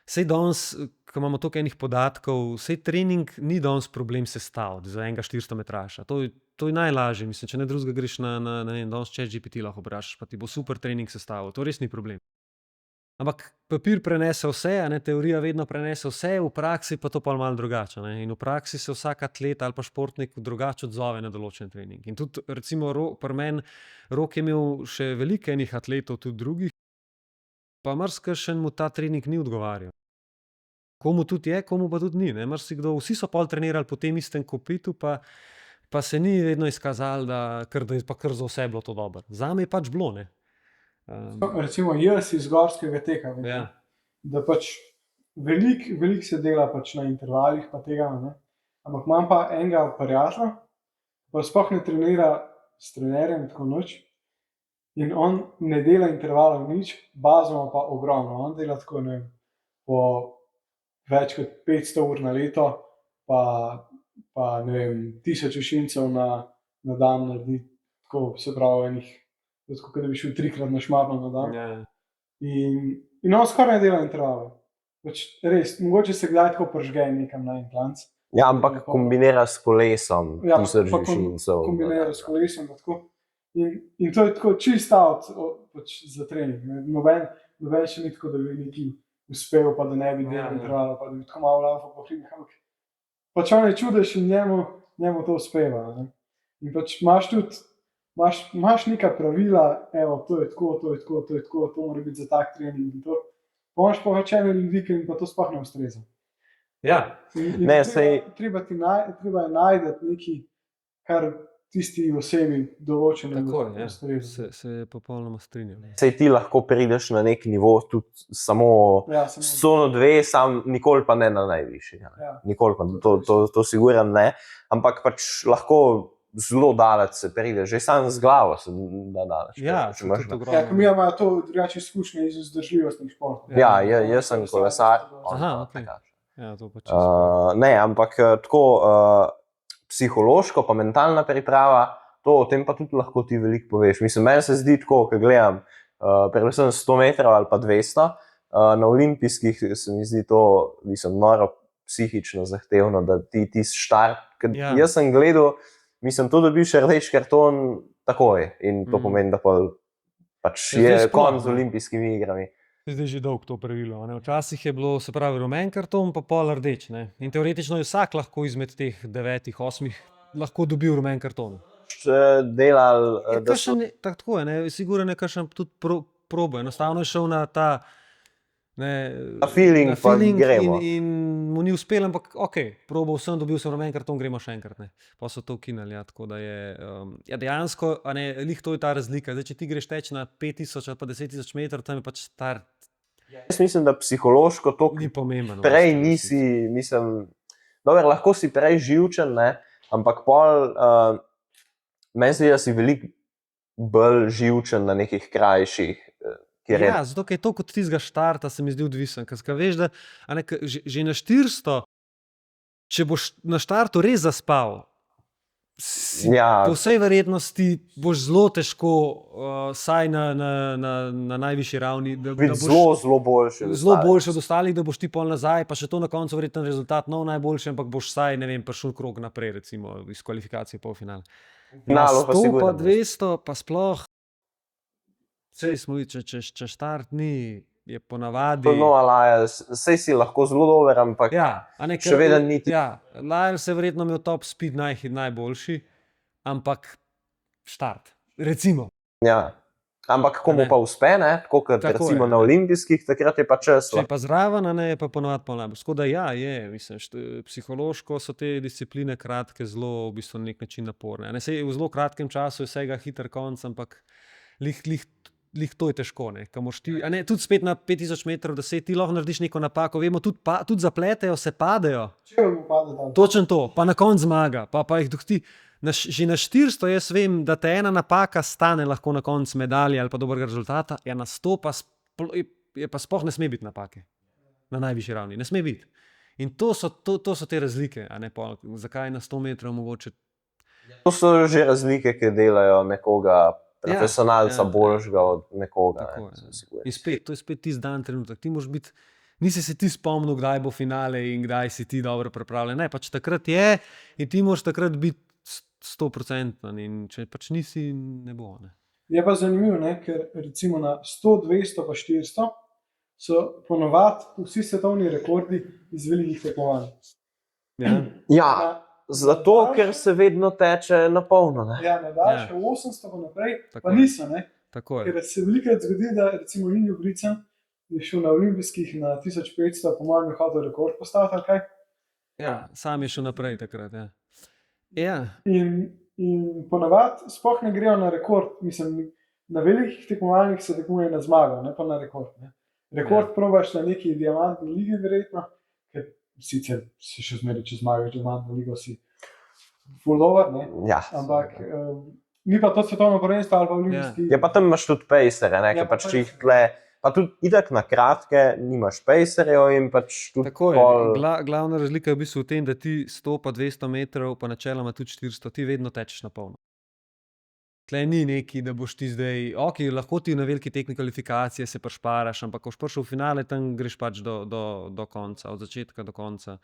ko imamo toliko enih podatkov, sej trening ni danes problem sestaviti za enega 400 metraša. To je najlažje, mislim, če ne drugega greš na danes ChatGPT lahko vprašaš, pa ti bo super trening sestavil, to res ni problem. Ampak papir prenese vse, teorija vedno prenese vse, v praksi pa to pa malo drugače. In v praksi se vsak atlet ali pa športnik drugače odzove na določen trening. In tudi recimo pri meni Rok je imel še veliko enih atletov, tudi drugih, pa marsikšen mu ta trening ni odgovarjal. Komu tudi je, komu pa tudi ni. Marsikdo, vsi so pol trenirali po tem istem kopitu, pa se ni vedno izkazalo, da je pa kar za vse bilo to dobro. Zame je pač bilo, ne. Recimo jaz iz gorskega teka, Ja. da pač veliko se dela pač na intervalih pa tega, ne. Ampak imam pa enega prijatelja, pa sploh ne trenira s trenerjem tako nič in on ne dela intervalov nič, bazo ima pa ogromno, on dela tako, ne vem, po več kot 500 ur na leto, pa ne vem, 1000 učincev na dan naredi, tako se pravi enih, tako da bi šel 3-krat na šmarno na dan. Ja. In on skoraj ne dela intervalov. Pač res, mogoče se kdaj tako pržge nekam na en klanc. Ja, ampak kombinira s kolesom, Ja, 1000 pa učincev. kombinira s kolesom pa tako. In to je tako čist out pač za trening. Noben še ni tako, da bi neki uspel, pa da ne bi delal intervalov, pa da bi tako malo laufal po hribih, ampak pač on je čudež in njemu to uspeva, ne. In pač imaš neka pravila, evo, to je tako, to je tako, to je tako, to mora biti za tak trening in to. Pa imaš pa več ene ljudi, ki jim pa to sploh ne ustreza. Ja. In Ne, treba je najti nekaj, kar tisti osebi določenem Tako je, ustreza. se popolnoma strinjam. Sej ti lahko prideš na nek nivo tudi samo Ja, s cono 2, sam nikoli pa ne na najvišji. Ja. Nikoli pa, to sigurno ne. Ampak pač lahko zelo daleč se pride, že sam z glavo se da daleč. Ja, če imaš tudi na- ogromno. Ja, ker mi imajo to drugače izkušnje iz vzdržljivostnih športov. Ja, jaz sem kolesar. Aha, on pa okej. tekač. Ja, to pač. Ne, ampak tako psihološko pa mentalna priprava, to o tem pa tudi lahko ti veliko poveš. Mislim, meni se zdi tako, ko gledam predvsem 100 metrov ali pa 200, na olimpijskih se mi zdi to, mislim, noro psihično zahtevno, da ti štart, ker Ja. jaz sem gledal, mislim, to dobiš rdeč karton takoj in to pomeni, da pač Ja, zdaj je sploh, konec z ne. olimpijskimi igrami. Zdaj že dolgo to pravilo. Včasih je bilo, se pravi, rumen karton, pa pol rdeč. Ne? In teoretično je vsak lahko izmed teh 9, 8 lahko dobil rumen karton. Delali, da so Tako je, ne? Sigurno je kakšen tudi probo. Enostavno je šel na ta na feeling, pa gremo. in mu ni uspel, ampak ok, probal sem, dobil sem rumen karton, gremo še enkrat. Ne? Pa so to ukinili. Ja, tako da je ja, dejansko, lih to je ta razlika. Zdaj, če ti greš teč na 5000 ali pa 10.000 metrov, tam je pač start. Jaz mislim, da psihološko to Ni pomembno. prej nisi, mislim, dobro, lahko si prej živčen, ne? Ampak pol, meni se zdi, da si veliko bolj živčen na nekih krajših, kjer je. Ja, zato ker je to kot tistega štarta, se mi zdi odvisen. Ker veš, da že na 400, če boš na štartu res zaspal, Ja. Po vsej verjetnosti boš zelo težko, saj na najvišji ravni, da Biti boš zelo boljši. od zelo ostalih. boljši od ostalih, da boš ti pol nazaj, pa še to na koncu verjetno rezultat najboljši, ampak boš saj, ne vem, prišel krog naprej, recimo iz kvalifikacije polfinala. Na Finalu pa 100 sigurno pa boš. 200 pa sploh, sej smo, če štart ni, je ponavadi. No, Alaja, sej si lahko zelo dober, ampak Ja, a ne, še vedno ni ti- Ja, Lyles je verjetno imel top speed najboljši, ampak štart, recimo. ja. Ampak komu Ne. pa uspe, ne? Tako kot Tako recimo je, na ne. olimpijskih, takrat je pa čas. Če je pa zraven, a ne, je pa ponovadi pol najbolj. Tako da ja, je, mislim, psihološko so te discipline kratke zelo v bistvu na nek način naporne. A ne, sej v zelo kratkem času je vsega hiter konc, ampak lih to je težko, ne. Ko moraš ti, a ne, tudi spet na 5000 metrov, da se ti lahko narediš neko napako, vemo, tudi zapletejo, se padejo. Če mu pade tam. Točno to, pa na koncu zmaga, pa jih dohti. Že na 400 jaz vem, da te ena napaka stane lahko na koncu medalje ali pa dobrega rezultata, ja na 100 pa, je pa sploh ne sme biti napake. Na najvišji ravni, ne sme biti. In to so te razlike, a ne pol, zakaj na 100 metrov mogoče. To so že razlike, ki delajo nekoga profesionalca ja. boljšega od nekoga. Tako Ne, je. sem siguren. In spet, to je spet tisti dan trenutek. Ti moraš biti, nisi se ti spomnil, kdaj bo finale in kdaj si ti dobro pripravljen. Ne, pač takrat je in ti moraš takrat biti 100%, in če pač nisi, ne bo. Ne. Je pa zanimivo, ne, ker recimo na 100, 200 pa 400 so ponovadi vsi svetovni rekordi iz velikih tekmovanj. Ja. Ja, zato, ker se vedno teče na polno. Ne? Ja, na daljše 800 pa naprej, Tako pa je. niso, ne. Tako je. Ker se velikokrat zgodi, da recimo Injo Gricen je šel na olimpijskih na 1500, po mojem je hotel rekord postaviti, ali kaj. Ja, sam je šel naprej takrat. Ja. Ja. In ponavadi sploh ne grejo na rekord. Mislim, na velikih tekmovanjih se tekmuje na zmago, ne pa na rekord. Ne. Rekord probaš na neki diamantni ligi, verjetno, ker sicer si še zmeraj, če zmagaš diamantno ligo, si full over, ne. Ja. Ampak ni pa to svetovno prvenstvo ali pa olimpijski. Ja, pa tam imaš tudi pejsere, ne, Ja, ker pa pač če jih pejserje. tle, pa tudi itak na kratke nimaš pejserjev in pač tudi Tako je. pol. Glavna razlika je v bistvu v tem, da ti 100 pa 200 metrov, pa načeloma tudi 400, ti vedno tečeš na polno. Tle ni neki, da boš ti zdaj, ok, lahko ti na veliki tekmi kvalifikacije se prešparaš, ampak ko boš prišel v finale, tam greš pač do konca, od začetka do konca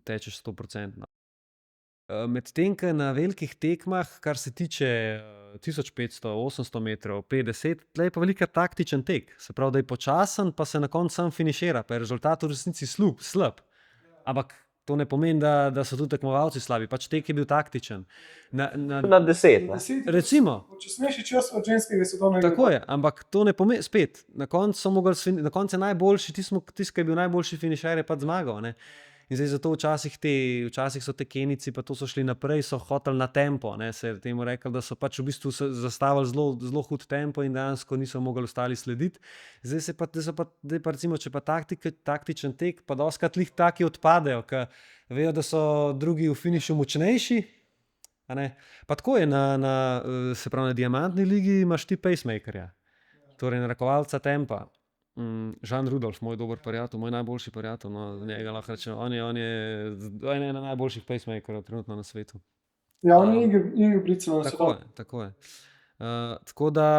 tečeš 100%. Medtem, ko na velikih tekmah, kar se tiče 1500, 800 metrov, 50, tle je pa velika taktičen tek. Se pravi, da je počasen, pa se na koncu sam finišira, pa je rezultat v resnici slab. Ampak to ne pomeni, da so tudi tekmovalci slabi, pač tek je bil taktičen. Na 10. Ne? Recimo. Če smeš čas od ženskega svetovnega. Tako je, ampak to ne pomeni, spet, na koncu so mogli, na koncu je najboljši, tisti, ki je bil najboljši finišer, je pač zmagal, ne. In zdaj zato včasih so te Kenijci, pa to so šli naprej, so hoteli na tempo, ne, se je temu rekli, da so pač v bistvu zastavili zelo hud tempo in dejansko niso mogli ostali slediti. Zdaj pa recimo, če pa taktičen tek, pa dostikrat lih taki odpadejo, ker vejo, da so drugi v finišu močnejši, a ne. Pa tako je, se pravi, na diamantni ligi imaš ti pacemakerja, torej narekovalca tempa. Žan Rudolf, moj dober prijatelj, moj najboljši prijatelj, no, njega lahko rečem, on je ena najboljših pacemakerov trenutno na svetu. Ja, on je Injo Gricen na svetu. Tako je. Tako da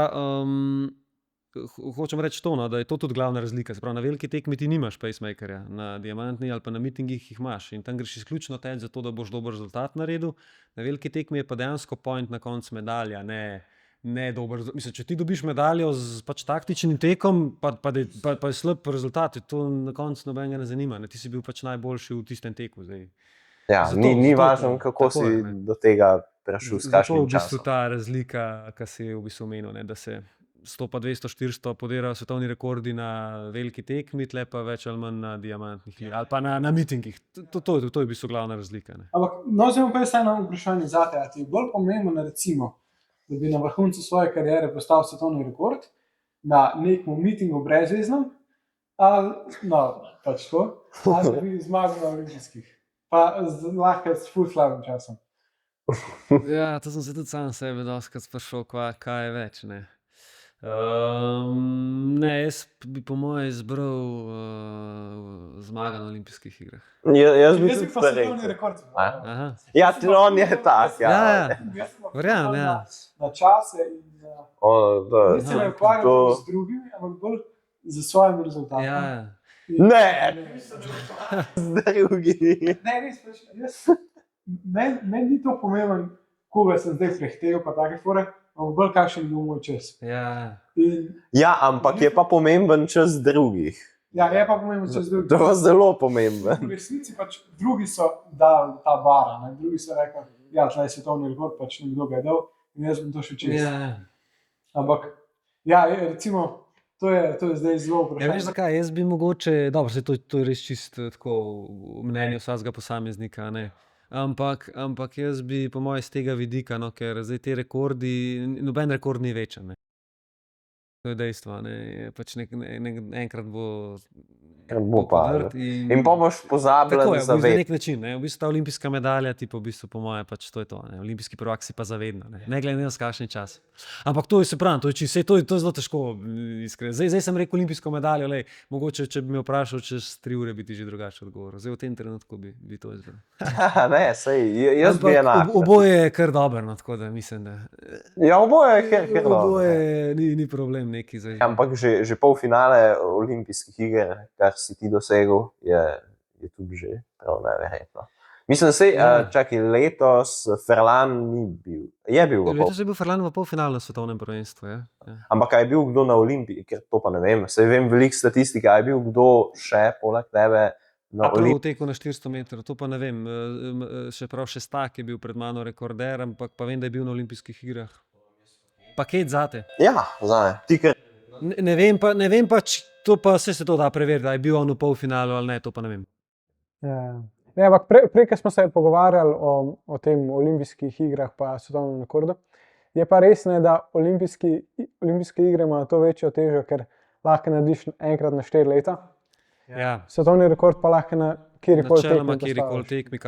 hočem reči to, no, da je to tudi glavna razlika. Se pravi, na veliki tekmi ti nimaš pacemakerja, na diamantni ali pa na mitingih jih imaš in tam greš izključno teč zato, da boš dober rezultat naredil. Na veliki tekmi je pa dejansko point na koncu medalja, ne dober. Mislim, če ti dobiš medaljo z pač taktičnim tekom, pa je slab rezultat, to na koncu nobenega ne zanima. Ne? Ti si bil pač najboljši v tistem teku. Zdaj. Ja, ni važno, kako si je, do tega prišel, s kakšnim časom. Zato v bistvu časom. ta razlika, ki si je v bistvu omenil, ne? Da se 100 pa 200, 400 podirajo svetovni rekordi na veliki tekmi, tle pa več ali manj na diamantnih ali pa na mitingih. To je v bistvu glavna razlika. Ne? Ampak, no, zdaj pa je eno vprašanje zate, a ti je bolj pomembno, recimo, da bi na vrhuncu svoje kariere postavil svetovni rekord na nekem mitingu brezveznem, ali pač to, ali da bi zmagal na olimpijskih, pa lahko s ful slabim časom. Ja, to sem se tudi sam sebe dostikrat sprašal, kaj je več. Ne? Ne, jaz bi po mojem izbral zmaga na olimpijskih igrah. Jaz bi Jaz tudi bi pa to svetovni rekel. rekord. A? Aha. Ja, on je tak. Ja, Ja. ja. Verjamem, ja. Na čase in nisem To, me ukvarjal to- bolj z drugimi, ampak bolj z svojim rezultatom. Ja, ja. Ne. drugi. Ne, res, meni ni to pomembno, koga sem zdaj prehtel, pa take fore, ampak bolj kakšen je bil moj čas. Ja, In, Ja, ampak je pa pomemben čas drugih. ja, je pa pomembno čas drugi. To je zelo pomemben. V resnici pač drugi so dali ta bara, ne? Drugi so rekli, ja, tle je svetovni rekord, pač nekdo ga je dal in jaz bom to še čez. ja. Ampak, ja, recimo, to je zdaj zelo Ja, vprašanje. veš zakaj? Jaz bi mogoče, dobro, saj to je res čisto tako mnenje vsakega posameznika, ne. Ampak jaz bi po mojem z tega vidika, no, ker zdaj te rekordi, noben rekord ni večen, ne. To je dejstvo, ne. Je pač enkrat bo Bo pa. podrt In pa boš pozabljen tako je, za na vedno. nek način, ne. V bistvu ta olimpijska medalja ti pa v bistvu po moje pač to je to, ne. Olimpijski prvak si pa zavedno, ne glede na kakšen čas. Ampak to je, se pravi, to je čisto, to je zelo težko, iskreno. Zdaj sem rekel olimpijsko medaljo, lej, mogoče, če bi me vprašal čez 3 ure, bi ti že drugače odgovoril. Zdaj v tem trenutku bi to izbral. Ne, sej, jaz bi enak. Oboje je kar dobro, no, tako da mislim, da Ja, oboje je kar dobro. oboje ni problem neki za Ampak že polfinale olimpijskih iger, kar si ti dosegel, je tudi že prav neverjetno. Mislim, sej, Ja. čakaj, letos Ferlan ni bil. Je bil v Letos je bil Ferlan v polfinalu na svetovnem prvenstvu, ja. Ampak a je bil kdo na Olimpiji, ker to pa ne vem. Sej vem veliko statistike, a je bil kdo še poleg tebe na A prav v Olimpiji. teku na 400 metrov, to pa ne vem. Še prav Šestak je bil pred mano rekorder, ampak pa vem, da je bil na olimpijskih igrah. Paket zate. Ja, zame. Ti, ker Ne vem pa, to pa se to da preveriti, da je bil on v polfinalu ali ne, to pa ne vem. Ja. Ne, ampak prej, ko smo se pogovarjali o tem olimpijskih igrah pa svetovnem rekordu, je pa res, ne, da olimpijske igre imajo to večjo težo, ker lahko narediš enkrat na 4 leta, Ja. svetovni rekord pa lahko na kjerkoli Načeloma, tekmi kjerkoli postaviš. tekmi,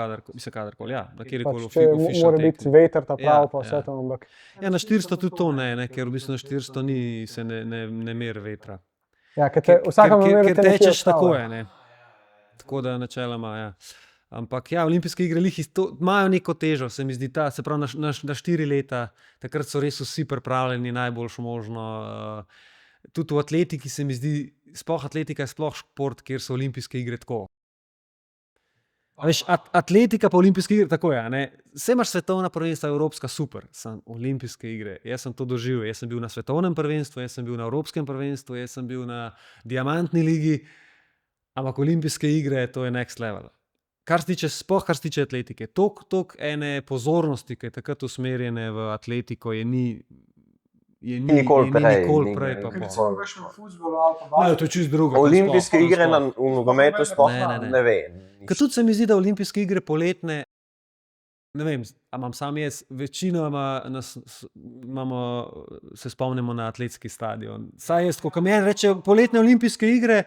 kadarkoli, ja, na kjerkoli Pač, če mora biti veter ta prav, Ja, pa vse ja. to, ampak Ja, na 400 tudi to ne, ker v bistvu na 400 se ne meri vetra. ja, vsaka Ker tečeš tako je, ne. Tako da načeloma, ja. Ampak ja, olimpijske igre imajo neko težo, se mi zdi, se pravi na 4 leta, takrat so res vsi pripravljeni najboljšo možno. Tudi v atletiki se mi zdi, sploh atletika je sploh šport, kjer so olimpijske igre tako. A veš, atletika pa olimpijske igre, tako je, ne. Saj imaš svetovna prvenstva, evropska, super, sem olimpijske igre, jaz sem to doživel, jaz sem bil na svetovnem prvenstvu, jaz sem bil na evropskem prvenstvu, jaz sem bil na diamantni ligi, ampak olimpijske igre, to je next level. Kar se tiče atletike, toliko ene pozornosti, ki je takrat usmerjene v atletiko, nikoli prej, pa ker pol. recimo v kakšnem fuzbolu ali pa Ne, to je čisto drugo. Olimpijske to sploh, igre sploh. v nogometu sploh Ne. ne vem. Ker tudi se mi zdi, da olimpijske igre poletne, ne vem, a imam sam jaz, večinoma se spomnimo na atletski stadion. Saj jaz, ko meni reče poletne olimpijske igre,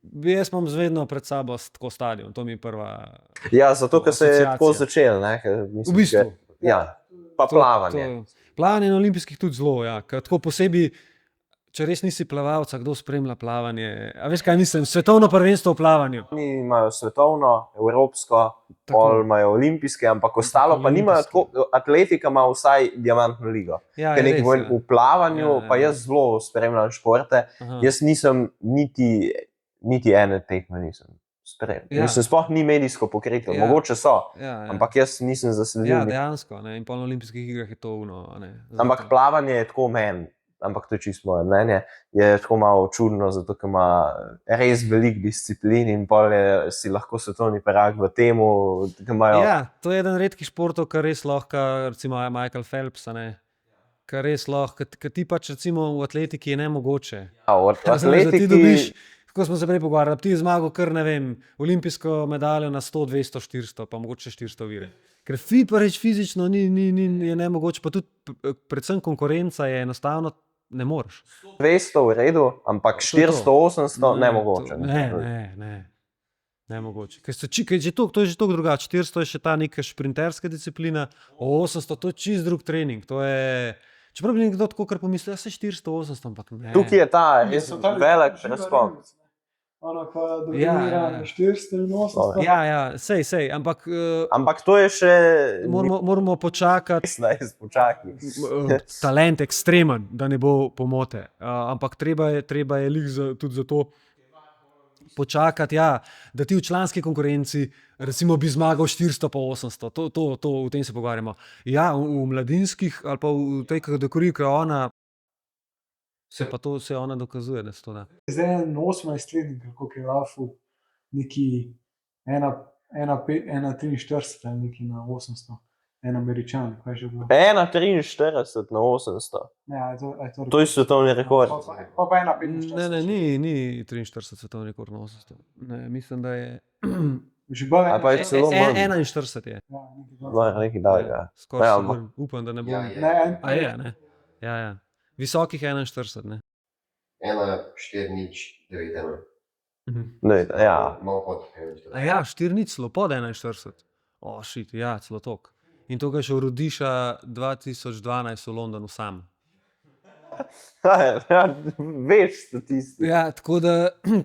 jaz imam vedno pred sabo tako stadion, to mi je prva. Ja, zato, ker se je Asociacija. tako začelo. Ne, ker mislim, V bistvu. ker- Ja, pa plavanje. Plavanje na olimpijskih tudi zelo, ja. Ker tako posebej, če res nisi plavalec, kdo spremlja plavanje. A veš, kaj mislim? Svetovno prvenstvo v plavanju. Oni imajo svetovno, evropsko, Tako. pol imajo olimpijske, ampak ostalo pa nimajo Olimpijske. tako. Atletika ima vsaj diamantno ligo. Ja, Ker je nekaj res, ja. v plavanju, Ja, ja. pa jaz zelo spremljam športe. Aha. Jaz nisem niti ene tekme nisem spremljal. Ja. Mislim, sploh ni medijsko pokrito, Ja. mogoče so, Ja. ampak jaz nisem zasledil. Ja, dejansko, ne, in pol na olimpijskih igrah je to uno. Ampak plavanje je tako meni, ampak to je čisto moje mnenje, je tako malo čudno, zato ker ima res veliko disciplin in pol si lahko svetovni prvak v temu, ki imajo. Ja, to je eden redkih športov, kar res lahko, recimo Michael Phelps, kar res lahko, ker ti pač recimo v atletiki je nemogoče. Od Razumeš, da ti atletiki, dobiš, kako smo se prej pogovarjali, ti je zmagal kar, ne vem, olimpijsko medaljo na 100, 200, 400, pa mogoče 400 vire. Ker fizično je nemogoče, pa tudi predvsem konkurenca je enostavno, ne moreš. 200 v redu, ampak To je to. 400, 800 nemogoče. Nemogoče. Ker je že to drugače. 400 je še ta neka šprinterska disciplina, 800 to je čist drug trening. To je Čeprav bi nekdo tako kar pomislil, da se 400-800, ampak ne. Tukaj je ta res So ta velik živa preskok. Remec, ne. Ona pa Ja, dominira ja. na 400 in 800. Ja, sej, ampak Ampak to je še moramo počakati. 16, počakaj. Talent ekstremen, da ne bo pomote. Ampak treba je tudi zato počakati, ja, da ti v članski konkurenci recimo bi zmagal 400 pa 800. To v tem se pogovarjamo. Ja, v mladinskih ali pa v tej kategoriji, ko je ona, se ona dokazuje, da se to da. Zdaj je 18-letnik, kako je lafu, neki 1,43 ali neki na 800. En Američan, kaj je že bilo. 1,43 na 800. Ja, To je svetovni rekord. Pa 1,45. Ne, ni 43 svetovni rekord na 800. Ne, mislim, da je Že bolj Ali pa je celo manj. 41 je. Nekaj dalega. Skoraj Ja, sigurno. Upam, da ne bo. Ja, je. A je, ne? Ja. Visokih 41, ne? 1,4,9,1. Ne, ja. Malo pod A ja, 4 nič, celo pod 41. Shit, ja, celo tok. In to ga še urodiša 2012 v Londonu sam. Veš statistiko. Ja, tako da,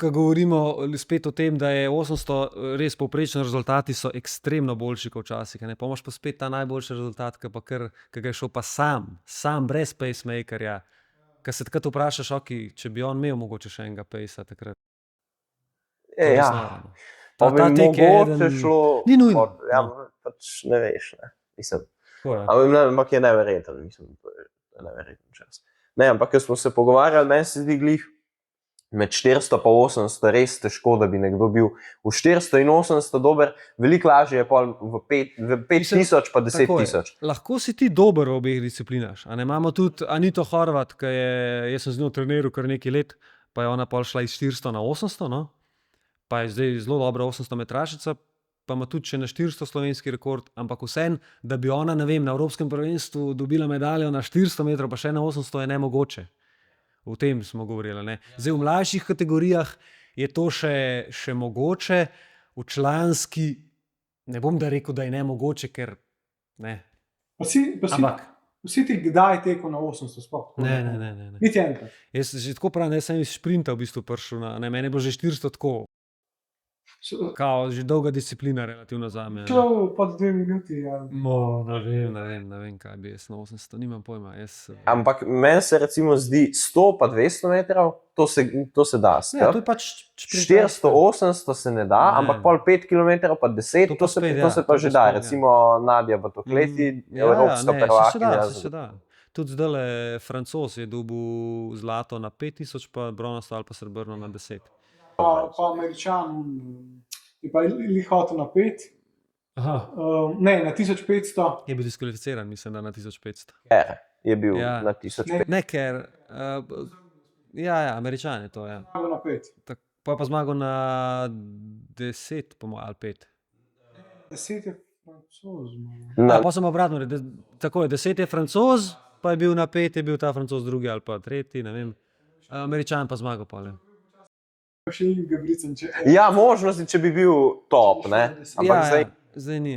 ko govorimo spet o tem, da je 800 res povprečni rezultati so ekstremno boljši kot včasih. Pa imaš pa spet ta najboljši rezultat, ki ga je šel pa sam brez pacemakerja. Ko se takrat vprašaš, če bi on imel mogoče še enega pacea takrat. Ja, pa bi mogoče šlo. Ni nujno. Ja, pač ne veš, ne. Mislim. Tako je. Ampak je neverjeten, mislim, to je neverjeten čas. Ne, ampak, ko smo se pogovarjali, meni se zdi glih med 400 pa 800 res težko, da bi nekdo bil v 400 in 800 dober, veliko lažje je pol v 5000 pa 10.000. Lahko si ti dober v obeh disciplinah. Imamo tudi Anito Horvat, ki je, jaz sem z njo treniral kar nekaj let, pa je ona pol šla iz 400 na 800, no? Pa je zdaj zelo dobra 800 metrašica, pa ima tudi še na 400 slovenski rekord, ampak vseeno, da bi ona, ne vem, na Evropskem prvenstvu dobila medaljo na 400 metrov, pa še na 800 je nemogoče. O tem smo govorili, ne. Zdaj v mlajših kategorijah je to še mogoče, v članski ne bom da rekel, da je nemogoče, ker ne. Ampak Vsi ti kdaj tekel na 800 sploh? ne. Niti enkrat. Jaz že tako pravim, da sem iz šprinta v bistvu prišel na, ne, meni je bilo že 400 tako. Kao, že dolga disciplina relativno zame. Šlo pod 2 minuti. Ja. Ne vem, kaj bi jaz na 800, nimam pojma. Ampak meni se recimo zdi 100 pa 200 metrov, to se da. Ja, to je pač 400, 800 se ne da, Ne. ampak pol 5 km pa 10, To pa spet, ja, to se to pa pa že da. spet, ja. Recimo Nadja Batokleti, evropska prvakinja. Se da. Tudi zdaj Francoz je dobil zlato na 5000, pa bronasto ali pa srebrno na 10. Pa Američan je pa lih hotel na 5. Aha. Ne, na 1500. Je bil diskvalificiran, mislim, da na 1500. Je bil Ja. na 1500. Ne, ker ja, Američan je to, ja. Zmagal na 5. Pa je pa zmagal na 10, po mojem, ali 5. 10 je Francoz zmagal. Pa sem obratno, tako je, 10 je Francoz, pa je bil na 5, je bil ta Francoz drugi ali pa tretji, ne vem. Američan pa zmagal pa, ne. Še in Gabricen, če... Ja, možnosti, če bi bil top, ne? Ampak zdaj ni.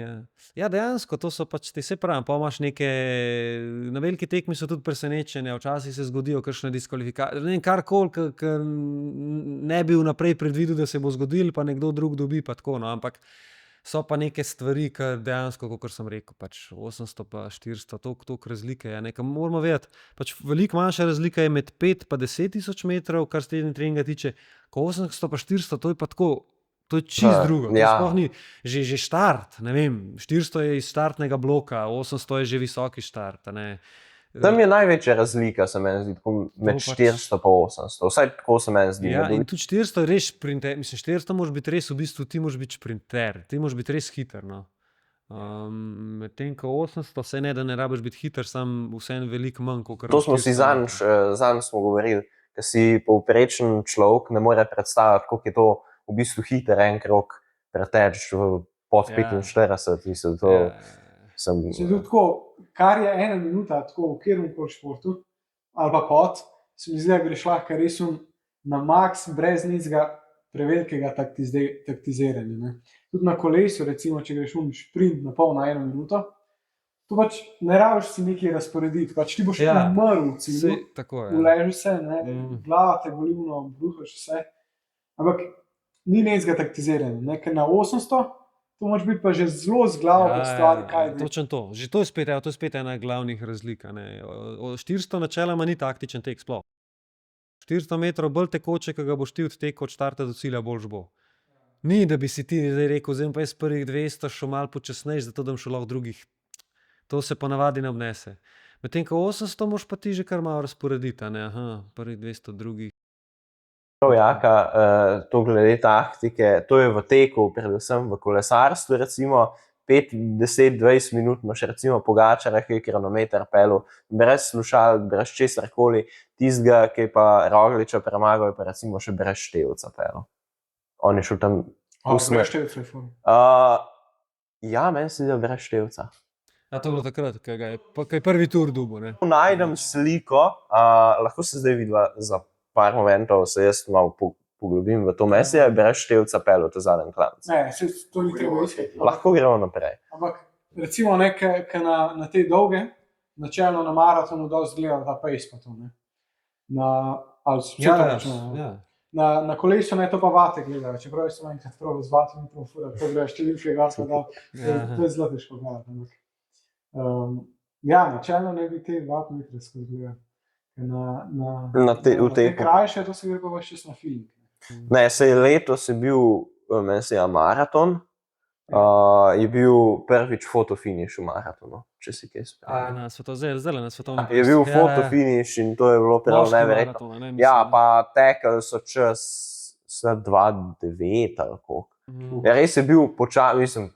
Ja, dejansko, to so pač te, se pravim, pa imaš neke, na veliki tekmi so tudi presenečenja, včasih se zgodijo kakšne diskvalifikacije, ne vem, karkoli, ker ne bi vnaprej predvidel, da se bo zgodil, pa nekdo drug dobi, pa tako, no, ampak so pa neke stvari, ki dejansko, kot sem rekel, pač 800 pa 400, toliko razlike je, nekaj moramo vedeti, pač veliko manjša razlika je med 5 pa 10.000 metrov, kar se treninga tiče, ko 800 pa 400, to je pa tako, to je čist drugo, to sploh ni, že štart, ne vem, 400 je iz štartnega bloka, 800 je že visoki štart, ne. Tam je največja razlika, se meni zdi, med 400 pa 800, vsaj tako se meni zdi. Ja, in tudi 400 je res šprinter, mislim, 400 moraš biti res, v bistvu ti moraš biti šprinter, ti moraš biti res hiter, no. Medtem ko 800 se ne, da ne rabiš biti hiter, sam vseeno veliko manj, kot To smo si zanj smo govorili, da si povprečen človek ne more predstavljati, koliko je to v bistvu hiter en krog preteč pod 45, mislim, to sem... Se tudi tako, kar je 1 minuta, tako v kjerkoli športu, ali pa pod, se mi zdi, da greš lahko res na maks, brez nicega prevelikega taktiziranja. Ne. Tudi na kolesu, recimo, če greš šprint na pol na 1 minuto, to pač ne rabiš si nekaj razporediti, pač ti boš umrl v cilju, tako je. uležeš se, glava te boli, bruhaš vse, ampak ni nekega taktiziranja, nekaj na 800, to moraš biti pa že zelo z glavo stvari, kaj je. Točno to, že to je spet ena glavnih razlik. 400 načeloma ni taktičen tek sploh. 400 metrov bolj tekoče, ki ga boš ti odtekel od štarta do cilja, boljš bo. Ni, da bi si ti zdaj rekel, zdaj pa jaz prvih 200 šel malo počasneje, zato da bom šel lahko drugih. To se ponavadi ne obnese. Medtem ko 800 moš pa ti že kar malo razporediti, prvih 200 drugih. Jaka, to glede taktike, to je v teku, predvsem v kolesarstvu, recimo 5, 10, 20 minut imaš recimo Pogačarja, ki je kilometer pelil, brez slušal, brez česarkoli, tistega, ki je pa Rogliča premagal, je pa recimo še brez Števca pelil. On je šel tam Brez Števca je ful. Ja, meni se zdi, brez Števca. To je bilo takrat, kaj je prvi tur dubo, ne? Najdem sliko, lahko se zdaj vidva za par momentov, se jaz malo poglobim v to mesi, je brez Števca pelil ta zadnji klanec. Ne, to ni treba iskati. Lahko gremo naprej. Ampak recimo nekaj na te dolge, načelno na maratonu dosti gleda ta pace pa to, ne. Na kolesu ne to pa vate gledajo, čeprav sem enkrat probil z vatom, to gledaš številke gasva dal, to je zelo težko gledati. Načelno ne bi te vatmetre skozi gledali. Na te krajše, to se gre pa še na film. Ne, letos je bil, meni se je maraton, je bil prvič fotofiniš v maratonu, če si kaj spremljal. Zdaj na svetovnem. Je bil fotofiniš in to je bilo prav neverjetno. Ja, pa tekli so čas 2:09 ali koliko. Res je bil počasen,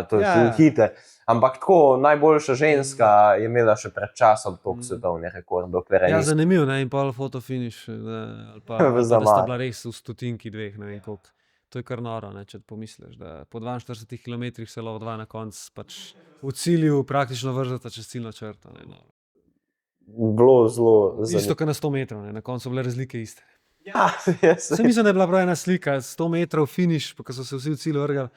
to je hiter, ampak tako najboljša ženska je imela še pred časom toliko svetovnih rekordov. Zanimiv, ne, in pol fotofiniš, ali pa da sta bila res v stotinki dveh, ne vem koliko. To je kar noro, ne, če pomisliš, da po 42 km se lahko dva na konc pač v cilju praktično vržeta čez ciljno črto. Bilo zelo zanimivo. Isto kot na 100 metrov, ne, na koncu bile razlike iste. Ja, Sem mislim, da je bila prav ena slika, 100 metrov finiš, pa ko so se vsi v cilju vrgali,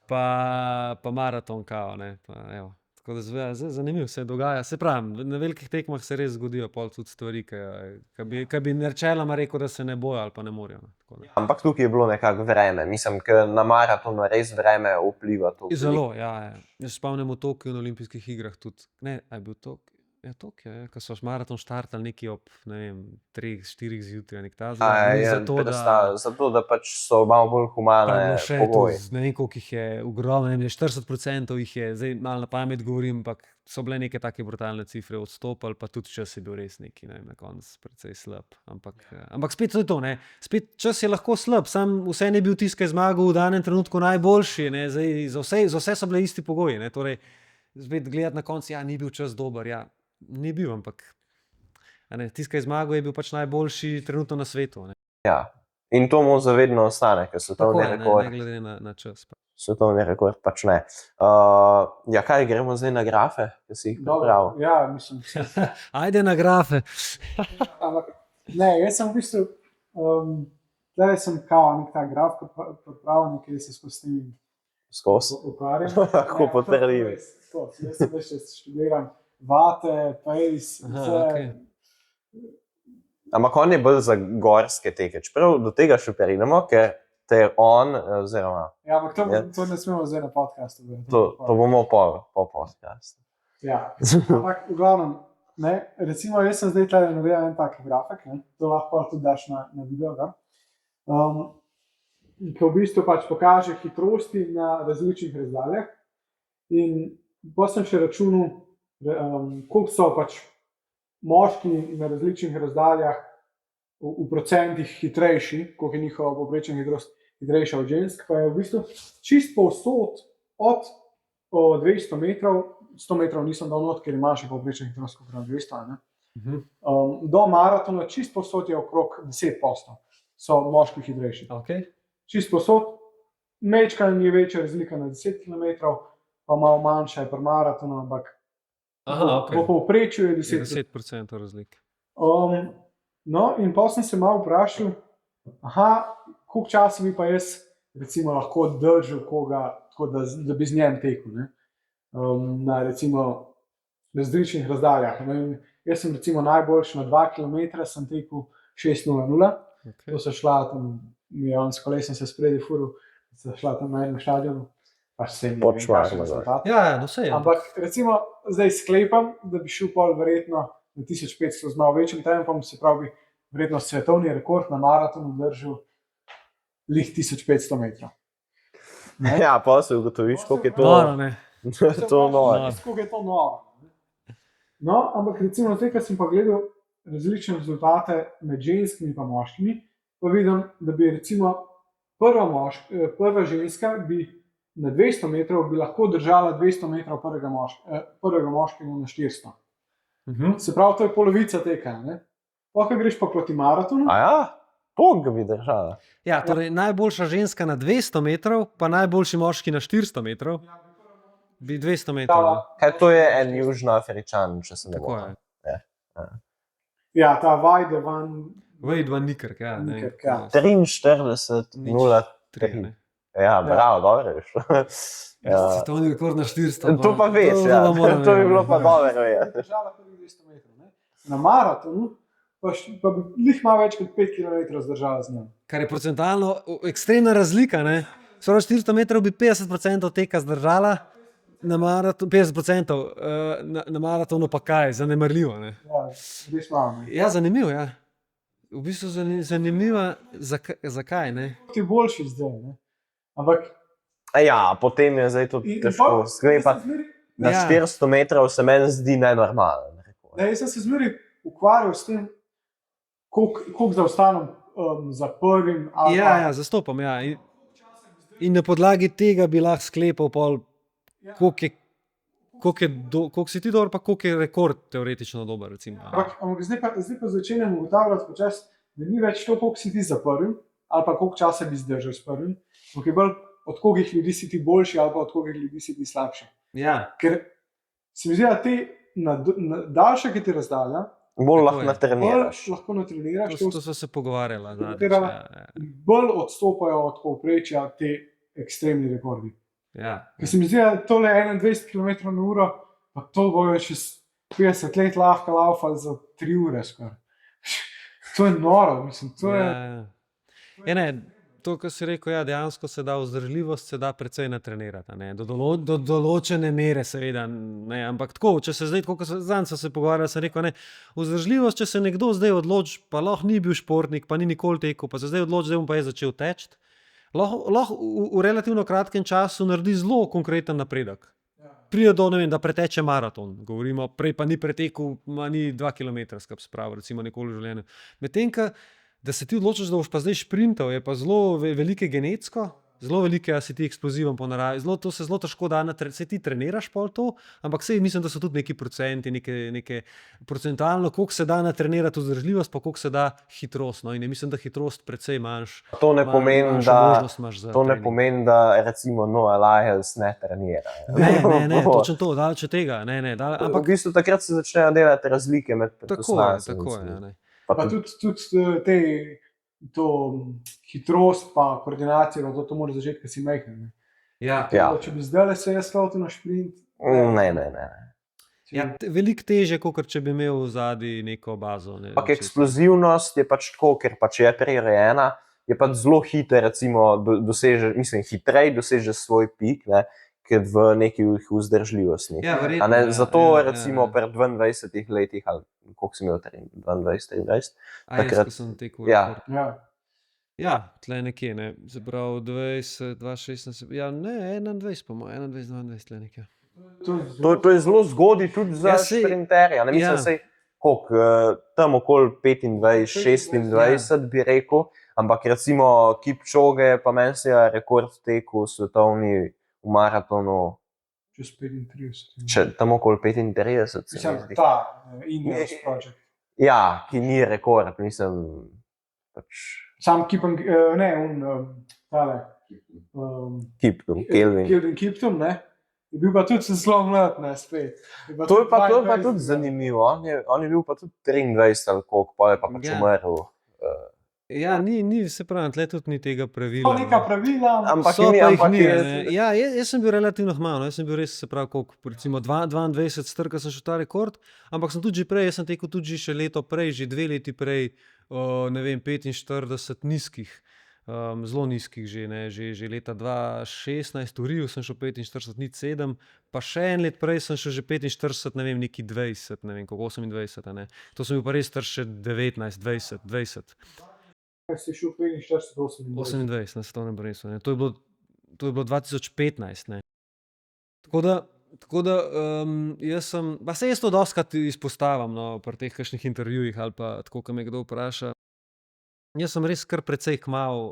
pa maraton kao, ne, pa evo. Tako da zanimivo se dogaja. Se pravim, na velikih tekmah se res zgodijo pol tudi stvari, ki bi načeloma rekel, da se ne bojo ali pa ne morejo. Ampak tukaj je bilo nekako vreme. Mislim, ker na maratonu res vreme vpliva. Zelo, ja. Jaz spomnim v Tokiu na olimpijskih igrah tudi. Ne, a je bil Tokio? Ja, Tokio, ko so maraton štartali nekje ob, ne vem, 3-4 zjutraj, nek ta zato, da pač so malo bolj humane pogoji. Ne vem, koliko jih je, ogromno, 40% jih je, zdaj malo na pamet govorim, ampak so bile neke take brutalne cifre odstopali, pa tudi čas je bil res neki, ne vem, na koncu precej slab. Ampak spet to je to, ne, spet čas je lahko slab, sam vse ne bil tiskaj zmagal v danem trenutku najboljši, ne, zdaj za vse so bile isti pogoji, ne, torej spet gledati na koncu, ja, ni bil čas dober, ja. Ni bil, ampak tiskaj zmagal je bil pač najboljši trenutno na svetu. Ne. Ja, in to mu zavedno ostane, ker svetovni rekord. Ne glede na čas. Svetovni rekord pač ne. Ja, kaj, gremo zdaj na grafe, ki si jih pripravil? Ja, mislim. Ajde na grafe. Ampak, ne, jaz sem v bistvu, tlej sem kao nek ta graf pripravil, nekaj se spustim. Skozi? Ukvarjam. Lahko potrdim. Jaz sem več študiram. Vate, pace, vse. Ampak on je bolj za gorske teke. Čeprav do tega še pridemo, ker te on, oziroma... Ja, ampak to ne smemo zdaj na podcastu. To bomo po podcastu. Ja, ampak v glavnem, ne, recimo jaz sem zdaj tlede naredil en tak grafik, ne, to lahko tudi daš na video, ki v bistvu pač pokaže hitrosti na različnih razdaljah in pa sem še računal, koliko so pač moški na različnih razdaljah v procentih hitrejši, koliko je njihova povprečna hitrost hitrejša od žensk, pa je v bistvu čist povsod od 200 metrov, 100 metrov nisem dal not, ker ima še povprečna hitrost kot 200, ne? Do maratona čist povsod je okrog 10% so moški hitrejši. Okay. Čist povsod, mečkan je večja razlika na 10 km, pa malo manjša je pri maratonu, ampak v povprečju je 10% razlike. No, in pa sem se malo vprašal, koliko časa bi pa jaz recimo lahko držal koga, tako da bi z njem tekel, ne? na recimo različnih razdaljah. Ne vem, jaz sem recimo najboljši na 2 km, sem tekel 6:00. Okay. To so šla tam, mi je on s kolesom se spredi furil, so šla tam na enem stadionu. Pač se jim Počvarno, Ja, no vse je. Ampak recimo zdaj sklepam, da bi šel pol verjetno na 1500 z malo večjim tempom, se pravi bi verjetno svetovni rekord na maratonu držal lih 1500 metrov. Ne? Ja, pa se ugotoviš, koliko je to. Noro, ne. To noro. Kako je to noro. No, ampak recimo zdaj, ko sem pa gledal različne rezultate med ženskimi in moškimi, pa vidim, da bi recimo prva ženska bi na 200 metrov bi lahko držala 200 metrov prvega moškega na 400. Se pravi, to je polovica teka. Lahko greš pa proti maratonu. A ja, to bi držala. Ja, torej najboljša ženska na 200 metrov, pa najboljši moški na 400 metrov, bi 200 metrov. Ne? Kaj to je en južnoafričan, če se ne Tako motim. je. Ja, ta Vajde van. Wade van Niekerk, ja. Ne, Niekerk, ja. 43:03. Ja, bravo, dobro je šlo. Svetovni rekord na 400. To pa veš, ja. To bi bilo pa dobro. Ja. Držala prvih 200 metrov. Ne? Na maratonu pa bi lih malo več kot 5 km zdržala z njim. Kar je procentualno ekstremna razlika. Ne? Skoraj 400 metrov bi 50% teka zdržala, na maratonu 50%, na maratonu pa kaj, zanemarljivo. Ne? Ja, res malo. Ne? Ja, zanimivo, ja. V bistvu zanimiva, zakaj, ne? Ti boljši zdaj, ne? Ampak Ja, potem je zdaj to težko sklepati. Na Ja. 400 metrov se meni zdi nenormalen. Jaz sem se zmeraj ukvarjal s tem, koliko zaostanem za prvim. Ja, zastopam, ja. In na podlagi tega bi lahko sklepal pol, koliko si ti dober, pa koliko je rekord teoretično dober, recimo. Ampak zdaj pa začenjam ugotavljati počasi, da ni več to, koliko si ti za prvim, ali pa koliko časa bi zdržal s prvim, ampak je bolj od koliko ljudi si ti boljši, ali pa od koliko ljudi si ti slabši. Ja, Ker se mi zdi, da ti na daljše, ki ti razdalja, Bolj Tako lahko je. natreniraš. bolj lahko natreniraš, to so se pogovarjala. Katera- bolj odstopajo od povprečja te ekstremni rekordi. Ja. Ker se mi zdi, da tole 21 km/h, pa to bojo čez 50 let lahko laufali za 3 ure skoraj. To je noro, mislim, to je... Ja, ne, to, kar si rekel, ja, dejansko se da vzdržljivost, se da precej natrenirati. Ne? Do določene mere, seveda. Ne? Ampak tako, če se zdaj, kot sem se pogovarjal, sem rekel, ne, vzdržljivost, če se nekdo zdaj odloči, pa lahko ni bil športnik, pa ni nikoli tekel, pa se zdaj odloči, zdaj bom pa je začel teči, lahko v relativno kratkem času naredi zelo konkreten napredek. Pride do, ne vem, da preteče maraton, govorimo, prej pa ni pretekel, ni 2 km spravo, recimo nikoli v življenju. Medtem, da se ti odločiš, da boš pa zdaj šprintal, je pa zelo velike genetsko, zelo velike, a si ti eksploziven po naravi, to se zelo težko da, se ti treniraš pol to, ampak sej mislim, da so tudi neki procenti, neke procentualno, koliko se da natrenirati vzdržljivost, pa koliko se da hitrost, no, in je mislim, da hitrost precej manjš. To ne pomeni, trening. da recimo Noah Lyles ne trenira. Ne, točno to, daleč od tega, ne, Ampak v bistvu takrat se začnejo delati razlike med tako je, ja, ne. Pa tudi to hitrost pa koordinacijo, to mora začeti, ker si majhen. Ja. Če bi zdaj se jaz lotil na šprint... Ne. Ja, veliko teže, kot če bi imel v zadnji neko bazo. Ne, Ampak eksplozivnost je pač tako, ker pač je prirojena, je pač zelo hiter, recimo, hitrej doseže svoj pik, ne, kot v neki vzdržljivosti. Ja, verjetno. Zato recimo pri 22 letih, ali koliko si imel, 22, 23, takrat sem tekel. Ja, tle nekje, ne. Zaprav 20, 16, ja, ne, 21 pa moj, 21, 22, tle nekje. To je zelo zgodaj tudi za šprinterja. Ne mislim, sej, tam okoli 25, 26 bi rekel, ampak recimo Kipchoge pa meni se je rekord tekel svetovni v maratonu. Čez 35. Tam okoli 35. Mislim, ta Ineos Project. Ja, ki ni rekord, mislim, pač... Sam Kipton, ne, Kelvin Kipton, ne. Je bil pa tudi zelo mlad, ne, spet. To je pa tudi zanimivo. On je bil pa tudi 23 ali koliko, pa je pa pač umrl. Ja, se pravi, tle tudi ni tega So pravila. neka pravila, Ampak So ni, pa jih ampak ni. je- Ne. Ja, jaz sem bil relativno malo, jaz sem bil res, se pravi, koliko, recimo 22 strka sem šel ta rekord, ampak sem tudi že prej, jaz sem tekel tudi že še leto prej, že 2 leti prej, ne vem, 45 nizkih, zelo nizkih že, ne, že leta 2016 v Riju sem šel 45,07, pa še en let prej sem šel že 45, ne vem, neki 20, ne vem, koliko 28, a ne. To sem bil pa res star še 19, 20, 20. si šel 45, 28. 28 na svetovnem prvenstvu. Ne. To je bilo 2015. Ne. Tako da jaz sem, pa se jaz to dostakrat izpostavim, no, pri teh kakšnih intervjujih ali pa tako, ko me kdo vpraša. Jaz sem res kar precej kmalu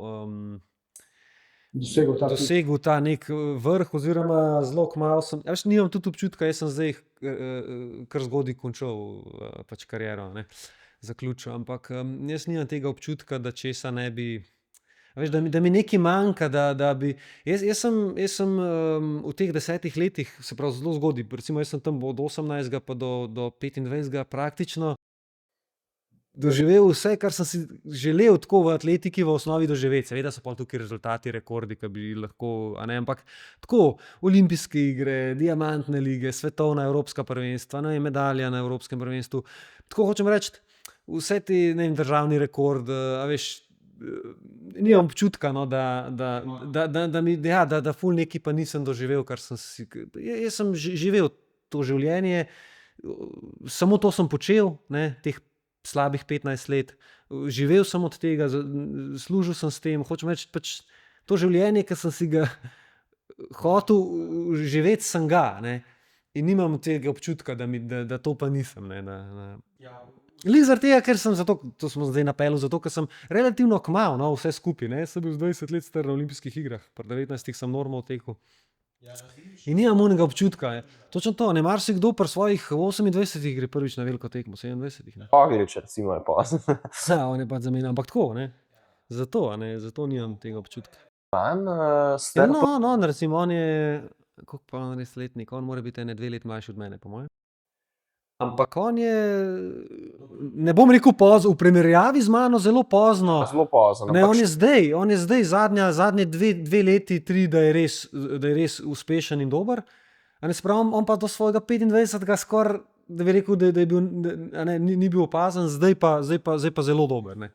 dosegel ta nek vrh, oziroma zelo kmalu sem, veš, nimam tudi občutka, jaz sem zdaj kar zgodaj končal pač kariero, ne, zaključil, ampak jaz nimam tega občutka, da česa ne bi, veš, da mi nekaj manjka, da bi, jaz sem v teh 10 letih, se pravi zelo zgodaj, recimo jaz sem tam od 18 pa do 25 praktično doživel vse, kar sem si želel tako v atletiki v osnovi doživeti. Seveda so pa tukaj rezultati, rekordi, ki bi lahko, a ne, ampak tako, olimpijske igre, diamantne lige, svetovna, evropska prvenstva, ne vem, medalja na evropskem prvenstvu. Tako hočem reči, vse ti, ne vem, državni rekord, a veš, nimam občutka, no, da ful neki pa nisem doživel, kar sem si, jaz sem živel to življenje, samo to sem počel, ne, teh slabih 15 let, živel sem od tega, služil sem s tem, hočem reči, pač to življenje, ki sem si ga hotel živeti, sem ga, ne, in nimam tega občutka, da to pa nisem, ne, Lih zaradi tega, ker sem zato, to smo zdaj napeljali, zato, ker sem relativno kmalu, no, vse skupaj, ne, sem bil 20 let star na olimpijskih igrah, pri 19 sem normal tekel. In nimam onega občutka, točno to, ne, marsikdo pri svojih 28 gre prvič na veliko tekmo, 27, ne. Oglič, recimo, je pozno. Ja, on je pač za mene, ampak tako, ne, zato nimam tega občutka. Star No, recimo on je, koliko pa on res letnik, on mora biti ene 2 leti mlajši od mene, po mojem. Ampak on je, ne bom rekel pozno, v primerjavi z mano zelo pozno. zelo pozno. Ne, ampak on je zdaj zadnje 2 leti, 3, da je res uspešen in dober. A ne, se pravi, on pa do svojega 25 skoraj, da bi rekel, da je bil, a ne, ni bil opazen, zdaj pa zelo dober, ne.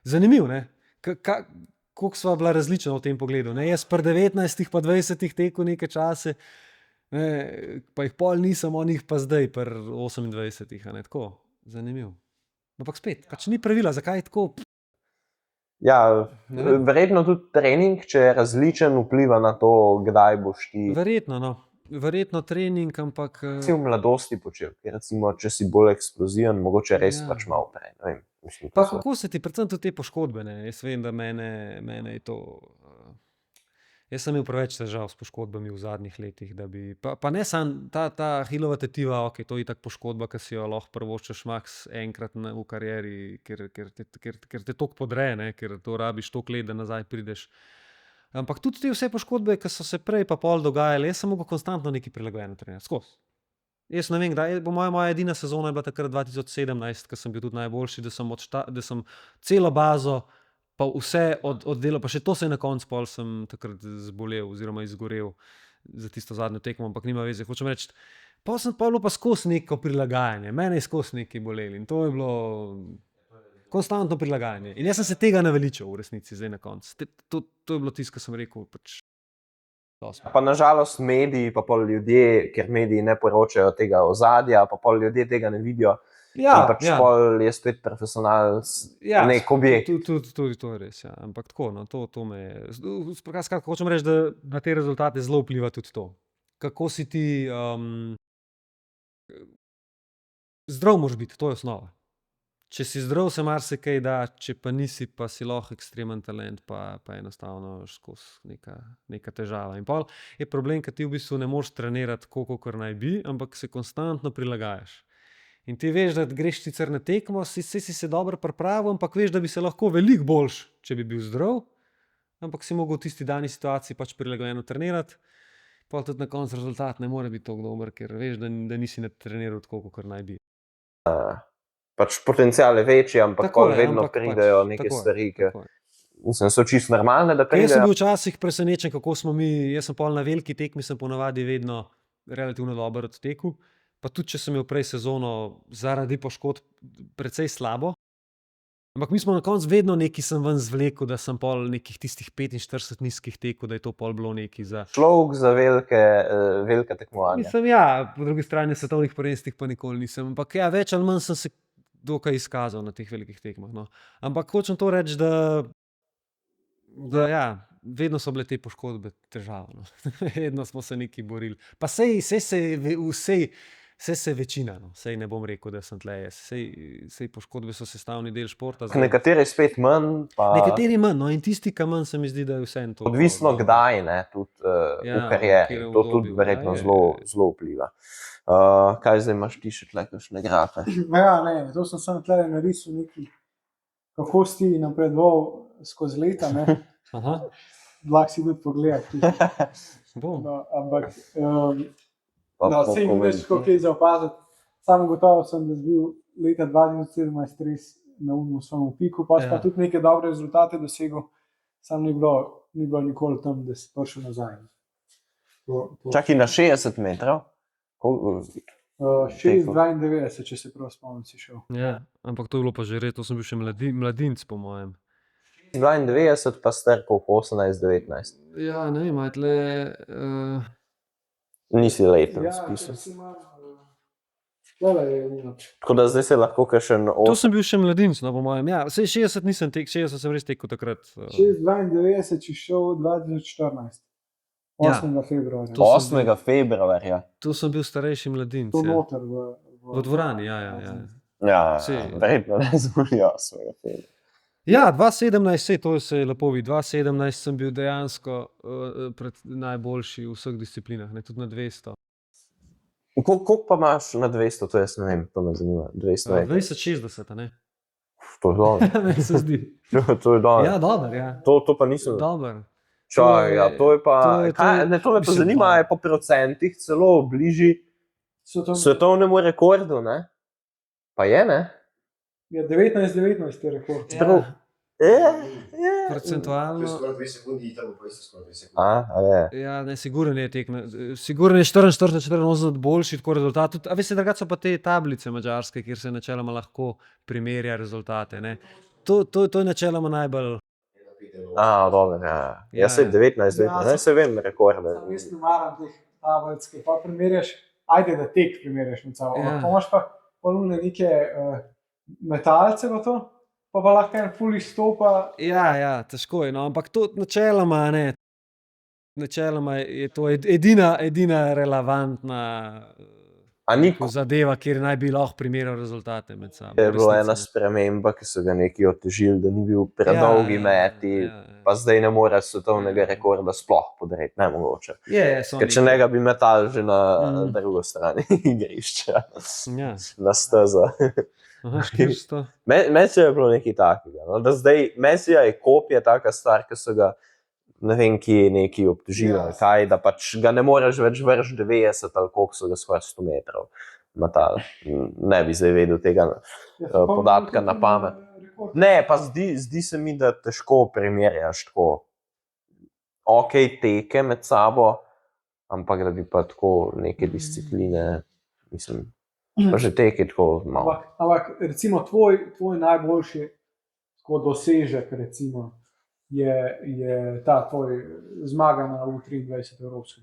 Zanimiv, ne. Koliko sva bila različna v tem pogledu, ne. Jaz pri 19 pa 20 tekel neke čase, ne, pa jih pol nisem, on jih pa zdaj pri 28, a ne, tako, zanimiv. Ampak spet, pač ni pravila, zakaj je tako. Ja, Ne vem. verjetno tudi trening, če je različen, vpliva na to, kdaj boš ti Verjetno, no. Verjetno trening, ampak si v mladosti počel. Ker recimo, če si bolj eksploziven, mogoče res Ja. pač malo prej. Ne vem, mislim, pa to so- kako se ti, predvsem tudi te poškodbe, ne. Jaz vem, da mene je to, jaz sem imel preveč težav s poškodbami v zadnjih letih, da bi, pa ne samo ta Achillova tetiva, ok, to je itak poškodba, ki si jo lahko privoščiš maks enkrat v karieri, ker te toliko podre, ne, ker to rabiš toliko let, da nazaj prideš. Ampak tudi te vse poškodbe, ki so se prej pa pol dogajale, jaz sem mogel konstantno nekaj prilagojeno trenirati, skozi. Jaz ne vem, kdaj, po mojem, moja edina sezona je bila takrat 2017, ko sem bil tudi najboljši, da sem celo bazo, pa vse oddelal, pa še to se je na koncu, pol sem takrat zbolel oziroma izgorel za tisto zadnjo tekmo, ampak nima veze. Hočem reči, pol bilo pa skozi neko prilagajanje, mene je skozi nekaj bolelo in to je bilo konstantno prilagajanje. In jaz sem se tega naveličal v resnici zdaj na koncu. To je bilo tisto, kar sem rekel, pač dosti. Pa nažalost mediji, pa pol ljudje, ker mediji ne poročajo tega ozadja, pa pol ljudje tega ne vidijo. Ja, in pač pol je spet profesionalen nek objekt. Tudi to je res, ja. Ampak tako, no, to me je, skratka, hočem reči, da na te rezultate zelo vpliva tudi to. Kako si ti zdrav moraš biti, to je osnova. Če si zdrav, se marsikaj da, če pa nisi, pa si lahko ekstremen talent, pa enostavno skozi neka težava. In pol je problem, ker ti v bistvu ne moreš trenirati tako, kakor naj bi, ampak se konstantno prilagajaš. In ti veš, da greš sicer na tekmo, si se dobro pripravil, ampak veš, da bi se lahko veliko boljš, če bi bil zdrav, ampak si mogel v tisti dani situaciji pač prilagojeno trenirati, pol tudi na koncu rezultat ne more biti tako dober, ker veš, da nisi natreniral tako, kakor naj bi. pač potencial je večji, ampak Tako pol je, vedno ampak pridejo pač, neke tako je, stvari, ki tako je. mislim, so čisto normalne, da Jaz sem pridejo. bil včasih presenečen, kako smo mi, jaz sem pol na veliki tekmi, sem ponavadi vedno relativno dober odtekel, pa tudi če sem imel prej sezono zaradi poškodb precej slabo. Ampak mi smo na koncu vedno neki sem ven zvlekel, da sem pol nekih tistih 45 nizkih tekel, da je to pol bilo neki za... Človek za velike tekmovanja. Mislim, ja, po drugi strani svetovnih prvenstvih pa nikoli nisem. Ampak ja, več ali manj sem se dokaj izkazal na teh velikih tekmah. No. Ampak hočem to reči, da ja, vedno so bile te poškodbe težava. No. Vedno smo se neki borili. Pa sej se večina, no. Sej ne bom rekel, da sem tle jaz. Sej poškodbe so sestavni del športa. Nekateri spet manj, pa Nekateri manj, no, in tisti, ki manj, se mi zdi, da je vse to. odvisno kdaj, ne, tudi v Ja, karieri. katerem To obdobju, tudi verjetno ja, je. zelo vpliva. Kaj zdaj imaš ti še tle kakšne grafe? Ja, ne, to sem samo tle narisal nekaj, kako si napredoval skozi leta, ne. Aha, Lahko si tudi pogledati. bom. No, ampak Pa no, sej ni več tako kaj za opaziti. Samo gotovo sem, da bil leta 2017 res na svojemu piku, pa Ja. pa tudi neke dobre rezultate dosegel, samo ni bilo nikoli tam, da si prišel nazaj. Čakaj na 60 metrov? 6,92, če se prav spomnim, si šel. Ja, ampak to je bilo pa že res, to sem bil še mladinc, po mojem. 92 pa star koliko 18-19. Ja, ne vem, tle... Nisi leten Ja, spisal. ker si imam, tole je ono. Tako da zdaj se lahko kakšen To sem bil še mladinc, no, po mojem. Ja, sej 60 nisem 60 sem res tekel takrat. 6,92 si šel 2014. Ja. 8. februarja. To sem 8. februarja. Tu sem bil starejši mladinc. To Ja. noter V dvorani, ja. Ja, Saj- verjetno ne zgodi 8. februarja. Ja, 2017, sej to se lepo vidi. 2017 sem bil dejansko najboljši v vseh disciplinah, ne, tudi na 200. Koliko pa imaš na 200, to jaz ne vem, to me zanima. 200 je. 2060, a ne? To je dobro. Meni se zdi. To je dobro. Ja, dober, ja. To pa nisem. Dober. Čakaj, ja, to je pa. to je- Ne, to me pa mislim, zanima, je po procentih celo bližji svetovnemu rekordu, ne? Pa je, ne? Ja, 19 je rekord. Prav. Procentualno. Skoraj 2 sekundi, tam pa isto skoraj 2 sekundi. A je. Ja, ne, siguren je tek. Siguren je 44-84 boljši tako rezultat. Tudi, a veste, drugače so pa te tablice madžarske, kjer se načeloma lahko primerja rezultate. Ne. To je načeloma najbolj. Dobro, ja. Ja, Jaz se ja. 19, Ja, ne se vem rekorde. Sam jaz ne maram teh tablic, ki pa primerjaš, ajde da tek primerjaš med sabo. Ja. Pa imaš pa polune neke metalce v to, pa lahko en ful izstopa. Ja, težko je. No, ampak to načeloma, ne. Načeloma je to edina relevantna A ni zadeva, kjer naj bi lahko primerjal rezultate med sabo. je bila Resnici, ena ne. sprememba, ki so ga neki otežili, da ni bil predolgi meti, pa zdaj ne more svetovnega rekorda sploh podreti, ne mogoče. so Ker če neki- ne ga bi metal že na Mm. drugo strani igrišča, Ja. na steza. Aha, 400. Mesija je bilo nekaj takega. No? Da zdaj Mesija je kopija, taka stvar, ki so ga ne vem, kje neki obtožili, Ja. kaj, da pač ga ne moreš več vrš 90 ali koliko so ga skoraj 100 metrov metali. Ne bi zdaj vedel tega. Podatka na pamet. Ne, pa zdi se mi, da težko primerjaš tako. Ok, teke med sabo, ampak da bi pa tako neke discipline, mislim, pa že teke tako malo. Ampak recimo tvoj najboljši tako dosežek recimo, je ta tvoj zmaga na U23 evropski.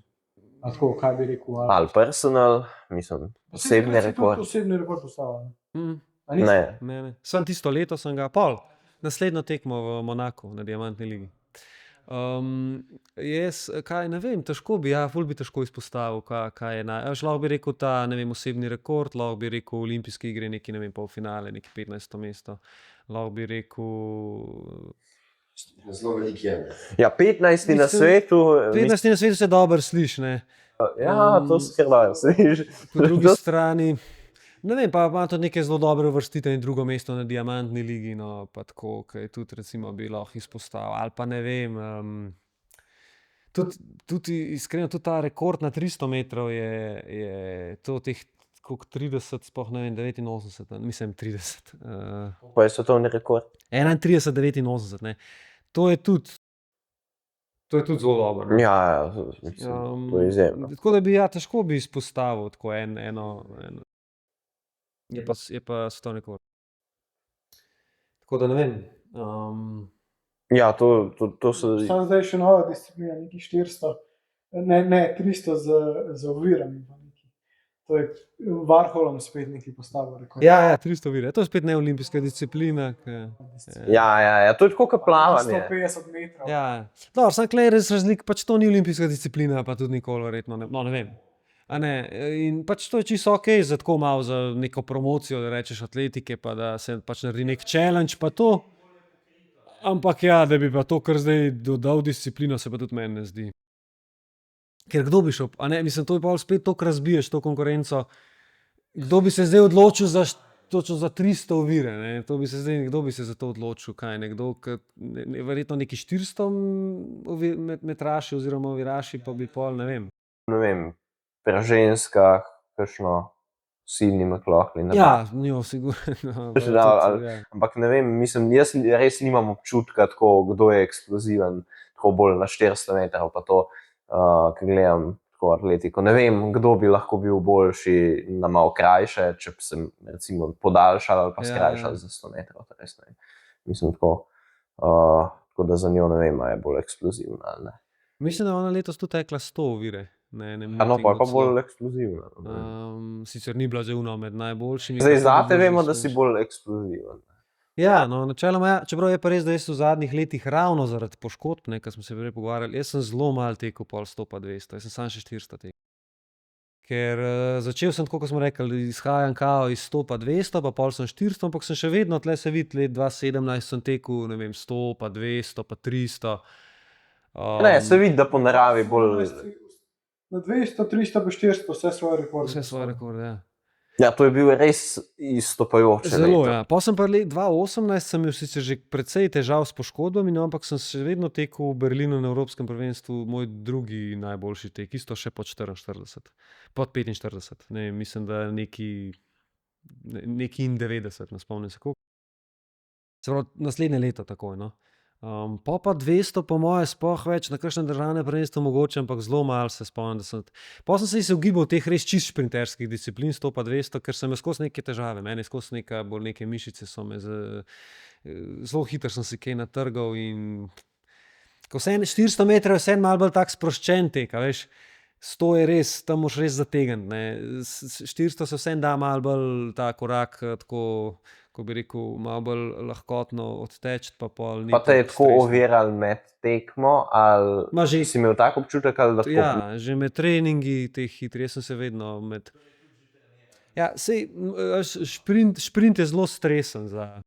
A tako, kaj bi rekel? Ali personal, mislim, osebni rekord. Osebni rekord postavlja. Mm. Ne, Ne. Sam tisto leto sem ga pol, naslednjo tekmo v Monaku na Diamantni ligi. Jaz, kaj ne vem, težko bi, ful bi težko izpostavil, kaj je lahko bi rekel ta, ne vem, osebni rekord, lahko bi rekel olimpijske igre, neki, ne vem, polfinale, neki 15. mesto, lahko bi rekel... Zelo velik je. ja, 15 na Mislim, svetu. 15. na svetu se dobro sliši, ne. Ja, to se kar dobro sliši. Po drugi strani, ne vem, pa ima tudi neke zelo dobre uvrstitve in drugo mesto na Diamantni ligi, no, pa tako, kaj tudi recimo bi lahko izpostavil, ali pa ne vem, tudi iskreno, tudi ta rekord na 300 metrov je to teh koliko 30, sploh ne vem, 89, mislim 30. Pa je svetovni rekord. 31, 89, ne. To je tudi zelo dobro. No. Ja, mislim, to je izjemno. Tako da bi, težko bi izpostavil tako eno. Je pa svetovni rekord. Tako da ne vem. Ja, to so. Sam zdaj še nova disciplina, neki 400, ne 300 z ovirami. To je Varholom spet neki postavil rekord. Ja, 300 vire. To je spet neolimpijska disciplina. Ja, to je tako kot plavanje. 150 metrov. Ja, dobro, sam klej res razlik, pač to ni olimpijska disciplina, pa tudi nikoli verjetno ne vem. A ne, in pač to je čisto ok, za tako malo za neko promocijo, da rečeš atletike, pa da se pač naredi nek challenge, pa to. Ampak ja, da bi pa to, kar zdaj dodal disciplino, se pa tudi meni ne zdi. Ker kdo bi šel, a ne, mislim, to je pa spet to, kar razbiješ to konkurenco. Kdo bi se zdaj odločil točno za 300 ovire, ne? Kdo bi se za to odločil, kaj nekdo, verjetno neki 400 metraši oziroma oviraši, pa bi pol, ne vem. Ne vem, pri ženskah, kakšno silni McLaughlin. Ja, njo sigurno. Ampak ne vem, mislim, jaz res nimam občutka tako, kdo je eksploziven, tako bolj na 400 metrov, pa to, ko gledam tako atletiko. Ne vem, kdo bi lahko bil boljši na malo krajše, če bi se recimo podaljšal ali pa skrajšal za 100 metrov. Res, ne. Mislim tako, da za njo ne vem, a je bolj eksplozivna ali ne. Mislim, da ona letos tudi tekla 100 ovire. No, pa je pa bolj eksplozivna. Sicer ni bila že med najboljšimi. Zdaj zate vemo, da si bolj eksploziven. Ja, no, načeloma ja, čeprav je pa res, da jaz v zadnjih letih ravno zaradi poškodb, ne, ko smo se prej pogovarjali, jaz sem zelo malo tekel pol 100 pa 200, jaz sem samo še 400 tekel. Ker začel sem, tako kot smo rekli, izhajam kao iz 100 pa 200, pa pol sem 400, ampak sem še vedno, tle se vidi, let 2017 sem tekel, ne vem, 100 pa 200 pa 300. Ne, se vidi, da po naravi bolj. Na 200, 300 pa 400 vse svoje rekorde. Vse svoje rekorde, ja. Ja, to je bil res izstopajoče. Zelo, ja. Pa sem pa 2018 sem imel sicer že precej težav s poškodbami, no, ampak sem še vedno tekel v Berlinu na Evropskem prvenstvu, moj drugi najboljši tek, isto še pod 44, pod 45, ne, mislim, da neki 90, ne spomnim se koliko. Se pravi, naslednje leto takoj, no. Pa 200 po moje sploh več na kakšnem državnem prvenstvu mogoče, ampak zelo malo se spomnim, da sem. Pa sem se izogibal teh res čist šprinterskih disciplin, 100 pa 200, ker sem imel skozi neke težave, meni skozi neke mišice so me zelo hitro sem si kaj natrgal in ko se 400 metrov je vse malo bolj tak sproščen tek, a veš, 100 je res, tam moraš res zategniti, ne, 400 se vse da malo bolj ta korak, tako, ko bi rekel, malo bolj lahkotno odteči, pa pol ni. Pa te je tako oviral med tekmo, ali si imel tak občutek, ali lahko? Ja, že med treningi teh hitri, jaz sem se vedno med. Ja, sej, šprint je zelo stresen za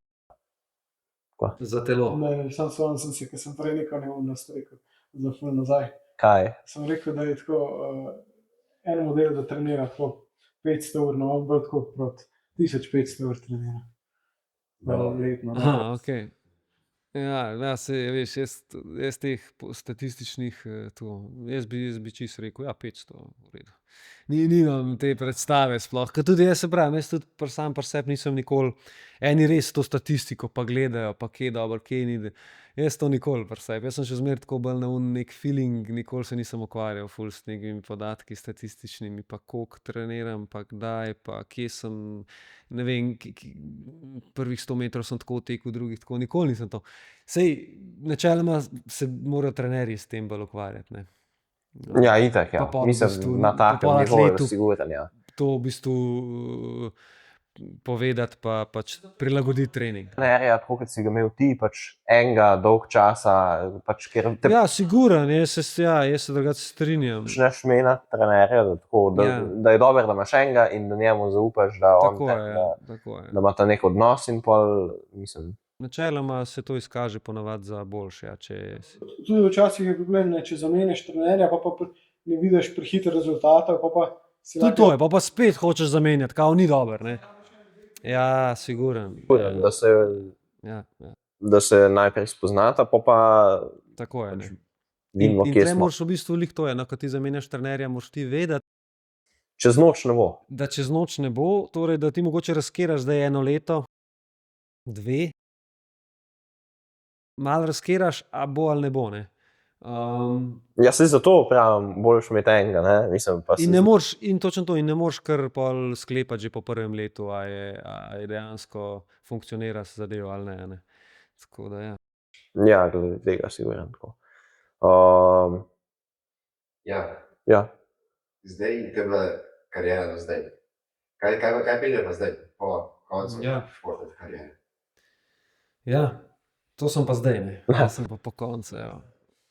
telo. Ne, sam sem se, ker sem prej neko neumnost rekel, za ful nazaj. Kaj? Sem rekel, da je tako en model, da trenira tako 500 ur, no, bolj tako proti 1500 ur trenira. Letno. Aha, ok. Ja, se veš, jaz teh statističnih, jaz bi čisto rekel, ja, 500 v redu. Nimam te predstave sploh, ker tudi jaz se pravim, jaz tudi sam pri sebi nisem nikoli, eni res to statistiko pa gledajo, pa kje dobro, kje ni, jaz to nikoli pri sebi, jaz sem še zmeraj tako bolj na nek feeling, nikoli se nisem ukvarjal ful s nekimi podatki statističnimi, pa koliko treniram, pa kdaj, pa kje sem, ne vem, prvih 100 metrov sem tako tekel, drugih tako, nikoli nisem to. Sej, načeloma se morajo trenerji s tem bolj ukvarjati, ne. Ja, itak, ja. Mislim, na takem nivoju siguranja. To v bistvu povedati, pa pač prilagoditi trening. Trenerja, tako kot si ga imel ti, pač enega dolg časa, pač ker te. Ja, siguran, jaz se drugače strinjam. Počneš menjati trenerja, da je dobro, da imaš enega in da njemu zaupaš, da da ima ta nek odnos in pol, mislim. Načeloma se to izkaže ponavadi za boljše, ja, če si. Tudi včasih je problem, ne, če zamenjaš trenerja, pa ne vidiš prehiter rezultatov, pa si tudi to je, pa spet hočeš zamenjati, kao ni dober, ne. Ja, siguran. Da se najprej spoznata, pa tako je, ne. vidimo, in kje tle smo. moraš v bistvu lih to je, no, ko ti zamenjaš trenerja, moraš ti vedeti, Čez noč ne bo. Da čez noč ne bo, torej da ti mogoče razkiraš zdaj 1 leto, 2, malo razkiraš, a bo ali ne bo. Ne? Ja, se zato pravim, boljš imeti enega, ne? Mislim, pa In ne moreš, in točno to, in ne moreš kar pol sklepati že po 1. letu, a je dejansko funkcionira zadevo ali ne. Ne? Tako da ja. Ja, glede tega sigurno tako. Ja. Zdaj, to je bila karijera do zdaj. Kaj pride pa zdaj, po koncu športne karijere? Ja, to sem pa zdaj, ne. Jaz sem pa po koncu, evo.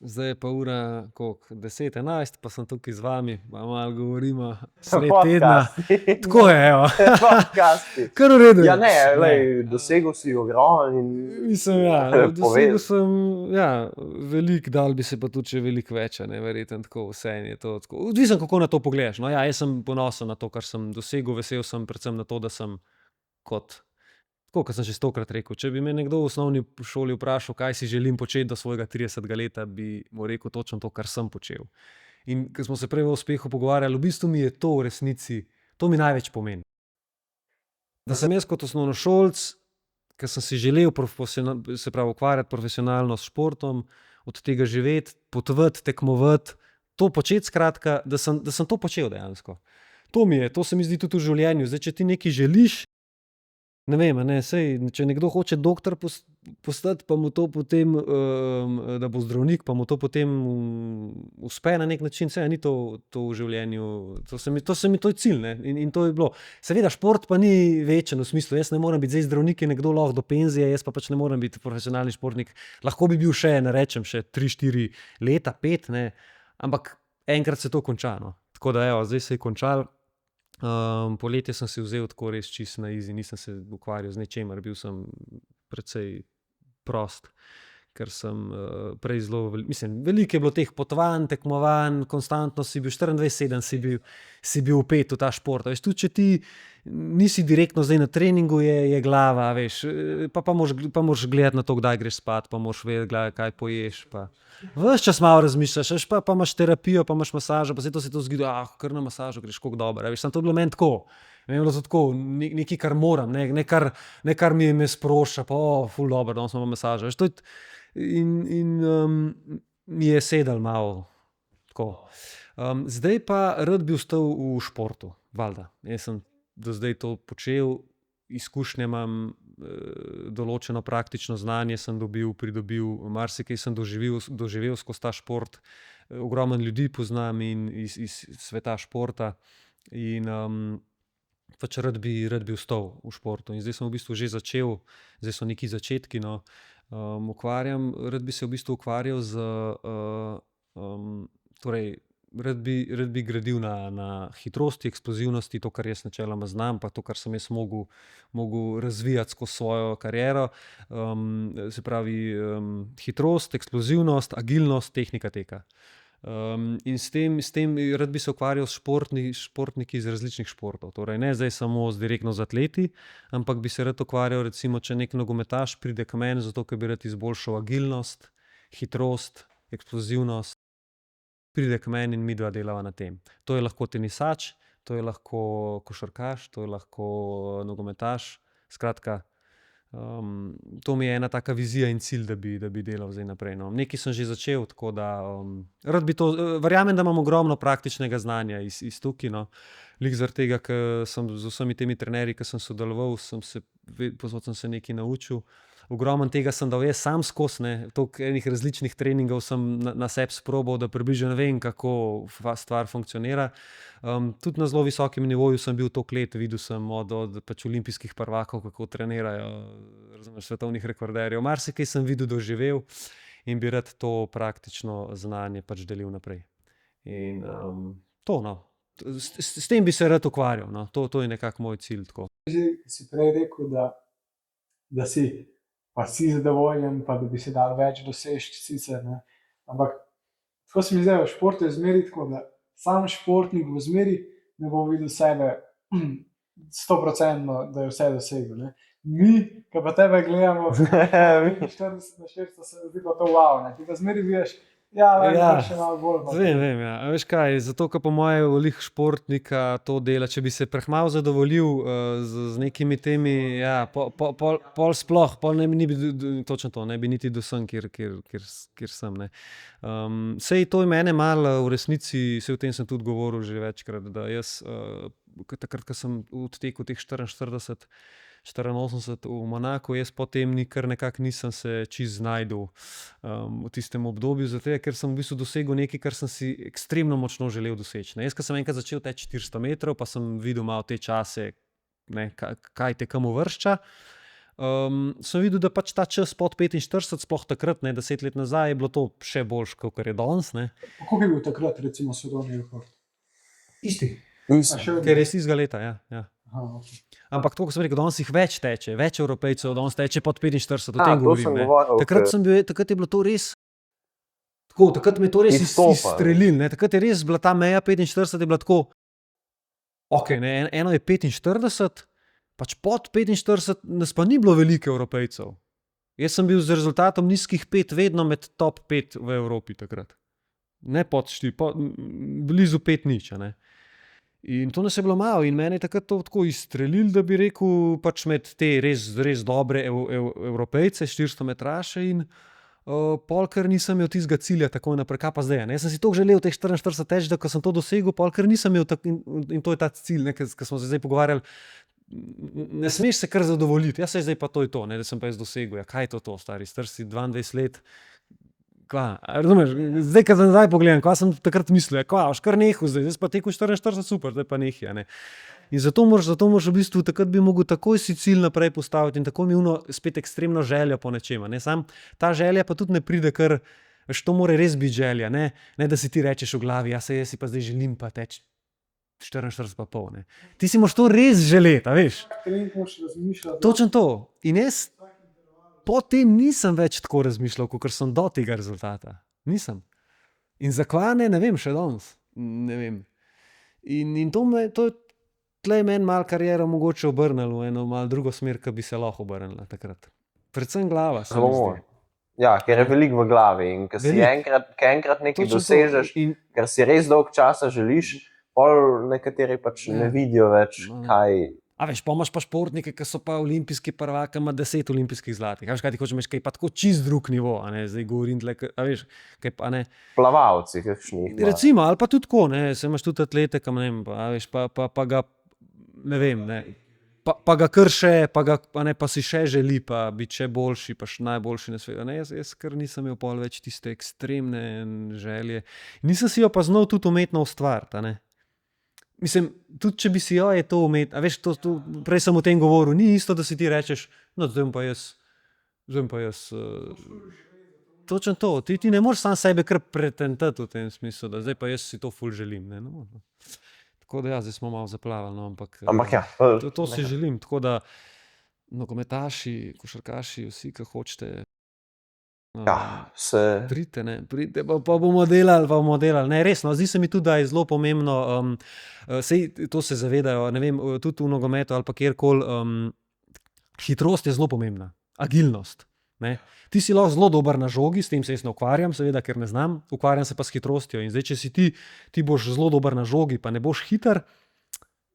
Zdaj je pa ura, koliko, 10, 11, pa sem tukaj z vami, pa malo govorimo sred tedna. Tako je, evo. Podcasti. Kar v redu. Ja, ne, lej, dosegel si ogromen in Mislim, ja, dosegel sem, ja, veliko, dal bi se pa tudi še veliko več, ne, verjetno tako, vse je to tako. Odvisno, kako na to pogledaš. No, ja, jaz sem ponosen na to, kar sem dosegel, vesel sem predvsem na to, da sem kot, tako, kot sem že 100-krat rekel, če bi me nekdo v osnovni šoli vprašal, kaj si želim početi do svojega 30. leta, bi mu rekel točno to, kar sem počel. In ko smo se prej o uspehu pogovarjali, v bistvu mi je to v resnici, to mi največ pomeni. Da sem jaz kot osnovnošolc, ker sem si želel se pravi ukvarjati profesionalno s športom, od tega živeti, potovati, tekmovati, to početi skratka, da sem to počel dejansko. To se mi zdi tudi v življenju. Zdaj, če ti nekaj želiš, ne vem, ne, sej, če nekdo hoče doktor postati, pa mu to potem, da bo zdravnik, pa mu to potem uspe na nek način, sej, ni to v življenju, to je cilj, ne, in to je bilo. Seveda, šport pa ni večen v smislu, jaz ne morem biti zdaj zdravnik, je nekdo lahko do penzije, jaz pa pač ne morem biti profesionalni športnik. Lahko bi bil še, ne rečem, še 3-4 leta, 5, ne, ampak enkrat se to konča, no. Tako da, evo, zdaj se je končalo. Poletje sem si vzel tako res čisto na easy, nisem se ukvarjal z ničemer, bil sem precej prost, ker sem prej zelo, mislim, veliko je bilo teh potovanj, tekmovanj, konstantno si bil, 24/7 si bil vpet v ta šport. Veš, tudi če ti nisi direktno zdaj na treningu, je glava, veš, pa moraš gledati na to, kdaj greš spat, pa moraš vedeti, kaj poješ, pa ves čas malo razmišljaš, veš, pa imaš terapijo, pa imaš masažo, pa se to zgodi, kar na masažo greš, koliko dobro, veš, samo to je bilo meni tako. Meni je bilo to tako, nekaj, kar moram, ne kar me sprošča, pa ful dobro, danes imamo masažo, veš, to je, in mi je sedel malo tako. Zdaj pa rad bi ostal v športu, valjda. Jaz sem do zdaj to počel, izkušnje imam, določeno praktično znanje sem pridobil, marsikaj sem doživel skozi ta šport, ogromno ljudi poznam in iz sveta športa in pač rad bi ostal v športu. In zdaj sem v bistvu že začel, zdaj so neki začetki, no, rad bi se v bistvu ukvarjal z, torej, rad bi gradil na hitrosti, eksplozivnosti, to, kar jaz načeloma znam, pa to, kar sem jaz mogel razvijati skozi svojo kariero. Se pravi, hitrost, eksplozivnost, agilnost, tehnika teka. In s tem rad bi se ukvarjal s športniki iz različnih športov. Torej, ne zdaj samo direktno z atleti, ampak bi se rad ukvarjal, recimo, če nek nogometaš pride k meni, zato ker bi rad izboljšal agilnost, hitrost, eksplozivnost, pride k meni in midva delava na tem. To je lahko tenisač, to je lahko košarkaš, to je lahko nogometaš. Skratka, to mi je ena taka vizija in cilj, da bi delal zdaj naprej. No. Nekaj sem že začel, tako da rad bi to, verjamem, da imam ogromno praktičnega znanja iz tukaj, no. Lik zaradi tega, ker sem z vsemi temi trenerji, ki sem sodeloval, povsod sem se nekaj naučil. Ogromno tega sem dal jaz sam skozi, ne, toliko enih različnih treningov sem na sebi sprobal, da približno vem, kako stvar funkcionira. Tudi na zelo visokem nivoju sem bil toliko let, videl sem od pač olimpijskih prvakov, kako trenirajo, razumeš, svetovnih rekorderjev. Marsikaj sem videl, doživel in bi rad to praktično znanje pač delil naprej. In to, no. S tem bi se rad ukvarjal, no. To je nekako moj cilj, tako. Si prej rekel, da si pa si zadovoljen, pa da bi se dal več doseči sicer, ne. Ampak tako se mi zdaj v športu je zmeri tako, da sam športnik v zmeri ne bo videl sebe 100%, da je vse dosegel, ne. Mi, ki pa tebe gledamo, 40 na 400, se zdi pa to wow, ne. Ti pa zmeri vidiš Ja, Ja. še malo bolj. Vem, ja. A veš kaj, zato, ker po mojem velih športnika to dela, če bi se prehmal zadovoljil z nekimi temi, ja, pol sploh, pol ne bi točno to, ne bi niti do sem, kjer sem, ne. Sej to je mene malo v resnici, sej o tem sem tudi govoril že večkrat, da jaz, takrat, ko sem odtekel teh 84 v Monaku, jaz potem kar nekako nisem se čisto znajdel v tistem obdobju, zato ker sem v bistvu dosegel nekaj, kar sem si ekstremno močno želel doseči. Ne. Jaz, ko sem enkrat začel teči 400 metrov, pa sem videl malo te čase, ne, kaj te kam uvršča, sem videl, da pač ta čas pod 45, sploh takrat, ne, 10 let nazaj, je bilo to še boljše, kot je danes. Kako je bil takrat, recimo, svetovni rekord? Isti. Ker je res istega leta, ja. Aha, okay. Ampak to, ko sem rekel, danes jih več teče, več Evropejcev, danes teče pod 45, o tem to govorim. sem Ne. govoril, Takrat je bilo to res, tako, takrat me je to res Izstopa, izstrelil, ne. Takrat je res bila ta meja 45, je bila tako, ok, ne, eno je 45, pač pod 45 nas pa ni bilo veliko Evropejcev. Jaz sem bil z rezultatom nizkih 5 vedno med top 5 v Evropi takrat. Ne pod 4, blizu 5 nič, a ne. In to nas je bilo malo in mene je takrat to tako izstrelil, da bi rekel, pač med te res dobre Evropejce, 400 metraše in pol, ker nisem imel tistega cilja takoj naprej, kaj pa zdaj, ne. Jaz sem si to želel teh 44 teči, da ko sem to dosegel, pol, ker nisem imel in to je ta cilj, ne, ker smo se zdaj pogovarjali, ne smeš se kar zadovoljiti, jaz se zdaj pa to je to, ne, da sem pa jaz dosegel, ja, kaj je to, stari, star si 22 let, kva, razumeš, zdaj, ko zdaj pogledam, kva sem takrat mislil, kva, boš kar nehal zdaj pa tekel 44, super, zdaj pa nehaj, ne. In zato moraš v bistvu, takrat bi mogel takoj si cilj naprej postaviti in tako mi spet ekstremno željo po nečem, ne, sam ta želja pa tudi ne pride kar, veš, to mora res biti želja, ne, da si ti rečeš v glavi, ja, saj jaz si pa zdaj želim pa teči 44 pa pol, ne. Ti si moraš to res želeti, a veš. Trening moraš razmišljati. Točno to. In jaz potem nisem več tako razmišljal, kot sem do tega rezultata. Nisem. In zakva ne vem, še danes. Ne vem. In to je tlej meni malo kariero mogoče obrnilo v eno malo drugo smer, ki bi se lahko obrnila takrat. Predvsem glava. se mi zdi. Ja, ker je veliko v glavi in ker si enkrat nekaj Točno to. dosežeš, ker si res dolg časa želiš, pol nekateri pač ne vidijo več, kaj. A veš, pa imaš pa športnike, ki so pa olimpijski prvaki, ima 10 olimpijskih zlatih. A veš, kaj ti hočeš, kaj pa tako čist drug nivo, a ne, zdaj govorim tle, a veš, kaj pa ne. Plavalci, kakšnih. Recimo, ali pa tudi tako, ne, se imaš tudi atlete, kam ne vem, a veš, pa ga, ne vem, ne, pa ga kar še, pa si še želi, pa biti še boljši, pa še najboljši na svetu. Ne, jaz kar nisem imel pol več tiste ekstremne želje. Nisem si jo pa znal tudi umetno ustvariti, a ne. Mislim, tudi če bi si jo, je to umetno, a veš, prej sem o tem govoril, ni isto, da si ti rečeš, no, zdaj pa jaz, točno to, ti ne moreš sam sebe kar pretentati v tem smislu, da zdaj pa jaz si to ful želim, ne, no. Tako da ja, zdaj smo malo zaplavali, no, ampak ja. To si želim, tako da nogometaši, košarkaši, vsi, ki hočete, pridite, pa bomo delali, ne, resno, zdi se mi tudi, da je zelo pomembno, sej to se zavedajo, ne vem, tudi v nogometu ali pa kjerkoli, hitrost je zelo pomembna, agilnost, ne. Ti si lahko zelo dober na žogi, s tem se jaz ne ukvarjam, seveda, ker ne znam, ukvarjam se pa s hitrostjo in zdaj, če si ti boš zelo dober na žogi, pa ne boš hiter,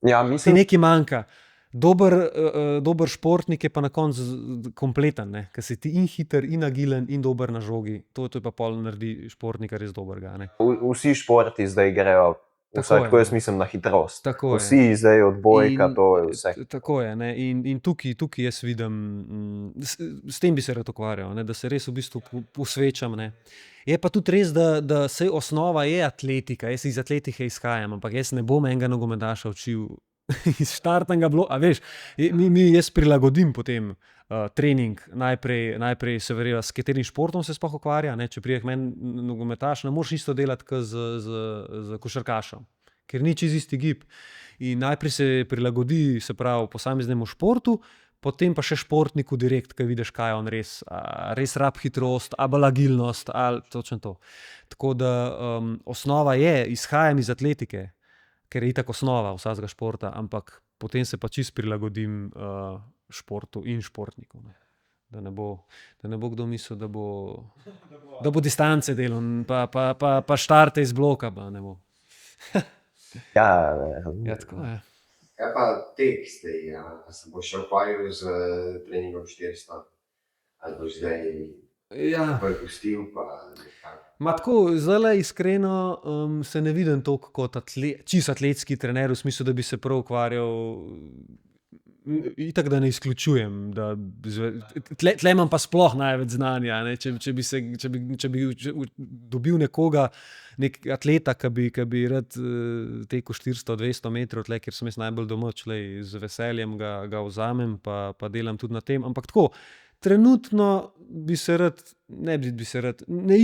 Ja, ti mislim, nekaj manjka. Dober športnik je pa na koncu kompleten, ne? Ker si ti in hiter, in agilen, in dober na žogi. To je pa pol naredi športnika res dobrega. Ne? vsi športi zdaj grejo, vsaj tako jaz mislim, na hitrost. Tako je. Vsi zdaj odbojka, In- to je vse. Tako je. Ne? In tukaj jaz vidim, s tem bi se rad ukvarjal, ne? Da se res v bistvu posvečam. Ne? Je pa tudi res, da se osnova je atletika, jaz iz atletike izhajam, ampak jaz ne bom enega nogometaša učil iz štartnega bloka, a veš, jaz prilagodim potem trening, najprej se verjela, s katerim športom se sploh ukvarja, ne? Če pride k meni nogometaš, ne moreš isto delati kot z košarkašem, ker ni čisto isti gib. In najprej se prilagodi, se pravi, posameznemu športu, potem pa še športniku direkt, ki vidiš, kaj on res rab hitrost, ali agilnost, ali točno to. Tako da osnova je, izhajam iz atletike, ker je itak osnova vsakega športa, ampak potem se pa čisto prilagodim športu in športniku. Ne. Da ne bo kdo mislil, da bo distance delal, pa štarte iz bloka, pa ne bo. Ja, Ja, tako je. Kaj pa tek zdaj? Se boš še ukvarjal z treningom 400? Ali boš zdaj pustil? Tako, zdaj iskreno se ne vidim toliko kot čisto atletski trener, v smislu, da bi se prav ukvarjal. Itak, da ne izključujem. Tle imam pa sploh največ znanja. Če bi dobil nekoga, nek atleta, ki bi rad tekel 400-200 metrov, tle, kjer sem jaz najbolj doma, z veseljem ga vzamem, pa delam tudi na tem. Ampak tako, trenutno ne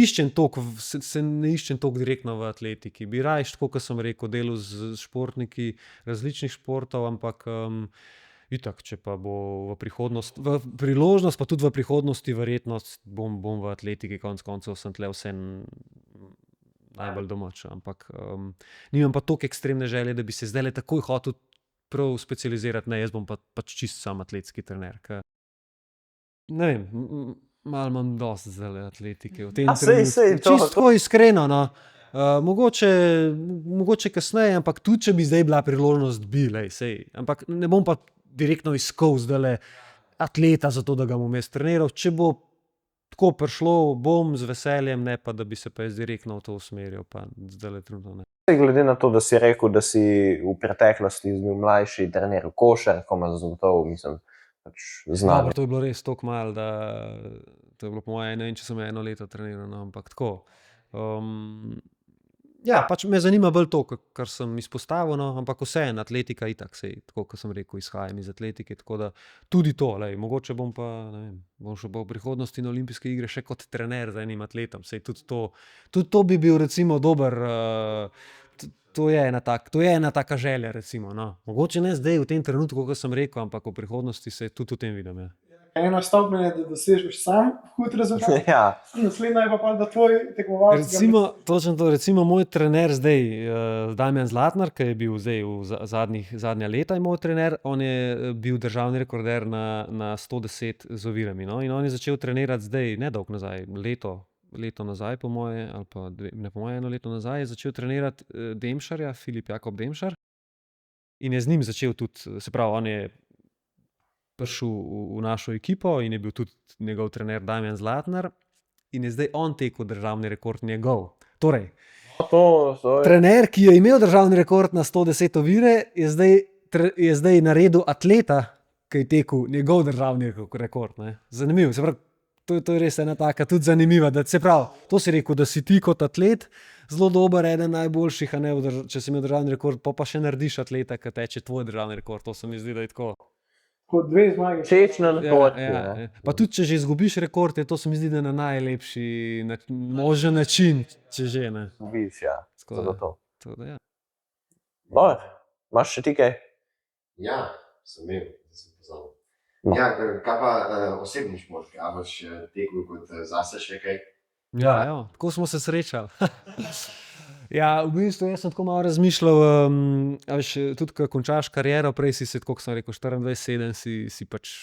iščem toliko direktno v atletiki. Bi raje, tako kot sem rekel, delal z športniki različnih športov, ampak itak, če pa bo priložnost, pa tudi v prihodnosti verjetnost, bom v atletiki, konec koncev sem tle vse najbolj domač, ampak nimam pa toliko ekstremne želje, da bi se zdajle takoj hotel prav specializirati, ne, jaz bom pač čist sam atletski trener, ne vem, malo imam dosti zdajle atletike v tem trenutku, čisto tako iskreno, no. Mogoče kasneje, ampak tudi, če bi zdaj bila priložnost, ampak ne bom pa direktno iskal zdajle atleta za to, da ga bom jaz treniral. Če bo tako prišlo, bom z veseljem, ne pa, da bi se pa jaz direktno v to usmeril, pa zdajle trenutno ne. Glede na to, da si rekel, da si v preteklosti bil mlajši trener košarko, ima zagotovo, mislim, pač znanje. To je bilo res toliko malo, da to je bilo po moje, ne vem, če sem 1 leto treniral, no, ampak tako. Ja, pač me zanima bolj to, kar sem izpostavil, no, ampak vseeno, atletika itak, tako kot sem rekel, izhajam iz atletike, tako da tudi to, mogoče bom pa, ne vem, bom šel pa v prihodnosti na olimpijske igre še kot trener za enim atletom, tudi to bi bil recimo dober, to je ena taka želja recimo, no. Mogoče ne zdaj v tem trenutku, kot sem rekel, ampak v prihodnosti se tudi v tem vidim, ja. Ena stopnja je, da dosežeš sam hud rezultat. Ja. Naslednja je pa, da tvoj tekmovalec... Točno to, recimo moj trener zdaj, Damjan Zlatnar, ki je bil zdaj zadnja leta je moj trener, on je bil državni rekorder na 110 z ovirami, no, in on je začel trenirati zdaj, nedolgo nazaj, leto nazaj po moje, ali pa ne po moje 1 leto nazaj, je začel trenirati Demšarja, Filip Jakob Demšar, in je z njim začel tudi, se pravi, on je prišel v našo ekipo in je bil tudi njegov trener Damjan Zlatnar in je zdaj on tekel državni rekord njegov. Torej, trener, ki je imel državni rekord na 110 ovire, je zdaj naredil atleta, ki je tekel njegov državni rekord, ne. Zanimivo, se pravi, to je res ena taka tudi zanimiva, da se pravi, to si rekel, da si ti kot atlet zelo dober, eden najboljših, a ne, če si imel državni rekord, pa še narediš atleta, ki teče tvoj državni rekord, to se mi zdi, da je tako. Kot 2 zmage. Všečna rekord. Pa tudi, če že izgubiš rekord, je to se mi zdi, da na najlepši možen način, če že, ne. Viš, ja, zagotovo. Ja. Imaš še ti kaj? Ja, sem imel, da sem pozabil. Ja, kaj pa osebni šport, a boš tekel kot zase še kaj? Ja, tako smo se srečali. Ja, v bistvu jaz sem tako malo razmišljal, tudi ko končaš kariero, prej si se, tako kot sem rekel, 24/7 si pač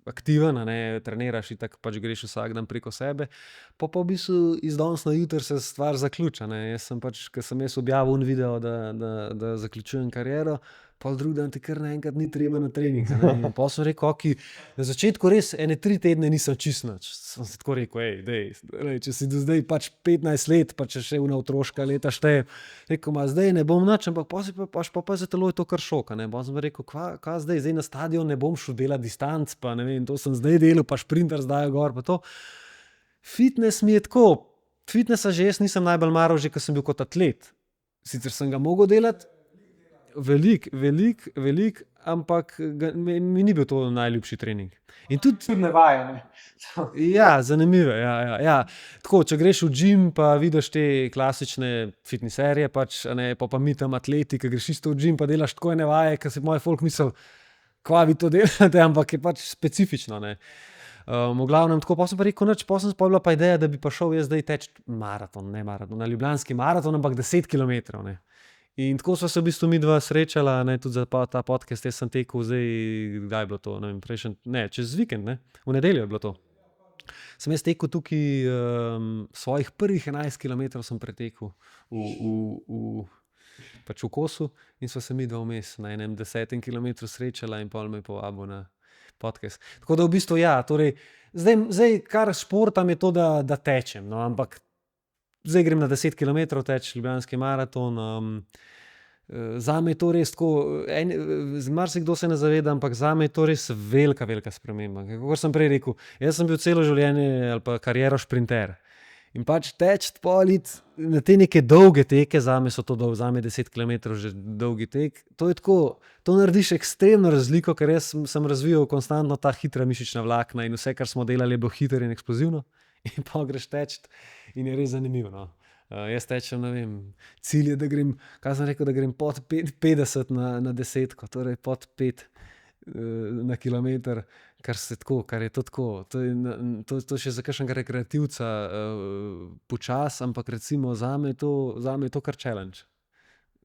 aktiven, a ne, treniraš itak, pač greš vsak dan preko sebe, pa v bistvu iz danes na jutri se stvar zaključa, ne, jaz sem pač, ko sem jaz objavil video, da zaključujem kariero, pol drugi dan ti kar naenkrat ni treba na trening, ne, in pol sem rekel, na začetku res 3 tedne nisem čist nič, sem se tako rekel, če si do zdaj pač 15 let, pa če še v otroška leta šteje, rekel, zdaj ne bom nič, ampak pa za telo je to kar šok, ne, pa sem rekel, kaj zdaj na stadion ne bom šel delati distanc, pa ne vem, to sem zdaj delal, pa šprinter zdaj gor, pa to. Fitness mi je tako, fitnessa že jaz nisem najbolj maral, že ko sem bil kot atlet, sicer sem ga mogel delati, velik, ampak mi ni bil to najljubši trening. In tudi ne vaje, ne. Ja, zanimivo, ja. Tako, če greš v gym, pa vidiš te klasične fitnesserje, pač, a ne, pa mi tam atleti, ki greš isto v gym, pa delaš tako ene vaje, ker si moj folk misel, kva vi to delate, ampak je pač specifično, ne. V glavnem tako, pa sem pa rekel, pa sem bila pa ideja, da bi pa šel jaz zdaj teči maraton, na ljubljanski maraton, ampak 10 kilometrov, ne. In tako sva se v bistvu mi dva srečala, ne, tudi za ta podcast, jaz sem tekel zdaj, kdaj je bilo to, ne vem, čez vikend, ne, v nedeljo je bilo to. Sem jaz tekel tukaj, svojih prvih 11 km sem pretekel pač v Kosu in sva se mi dva vmes na enem 10 km srečala in pol me je povabil na podcast. Tako da v bistvu ja, torej, zdaj kar športam je to, da tečem, no, ampak zdaj grem na 10 km teč, Ljubljanski maraton. Zame je to res tako, marsikdo se ne zaveda, ampak zame je to res velika, velika sprememba. Kako sem prej rekel, jaz sem bil celo življenje ali pa kariero šprinter. In pač teči na te neke dolge teke, zame so to zame 10 km že dolgi tek. To je tako, to narediš ekstremno razliko, ker jaz sem razvijal konstantno ta hitra mišična vlakna in vse, kar smo delali, je bilo hitro in eksplozivno. In pa greš teči in je res zanimivo. No. Jaz tečem, ne vem, cilj je, da grem, kaj sem rekel, da grem pod 50 na 10, torej pod 5 na kilometer, kar je to tako. To še za kakšnega rekreativca počas, ampak recimo zame je to kar challenge.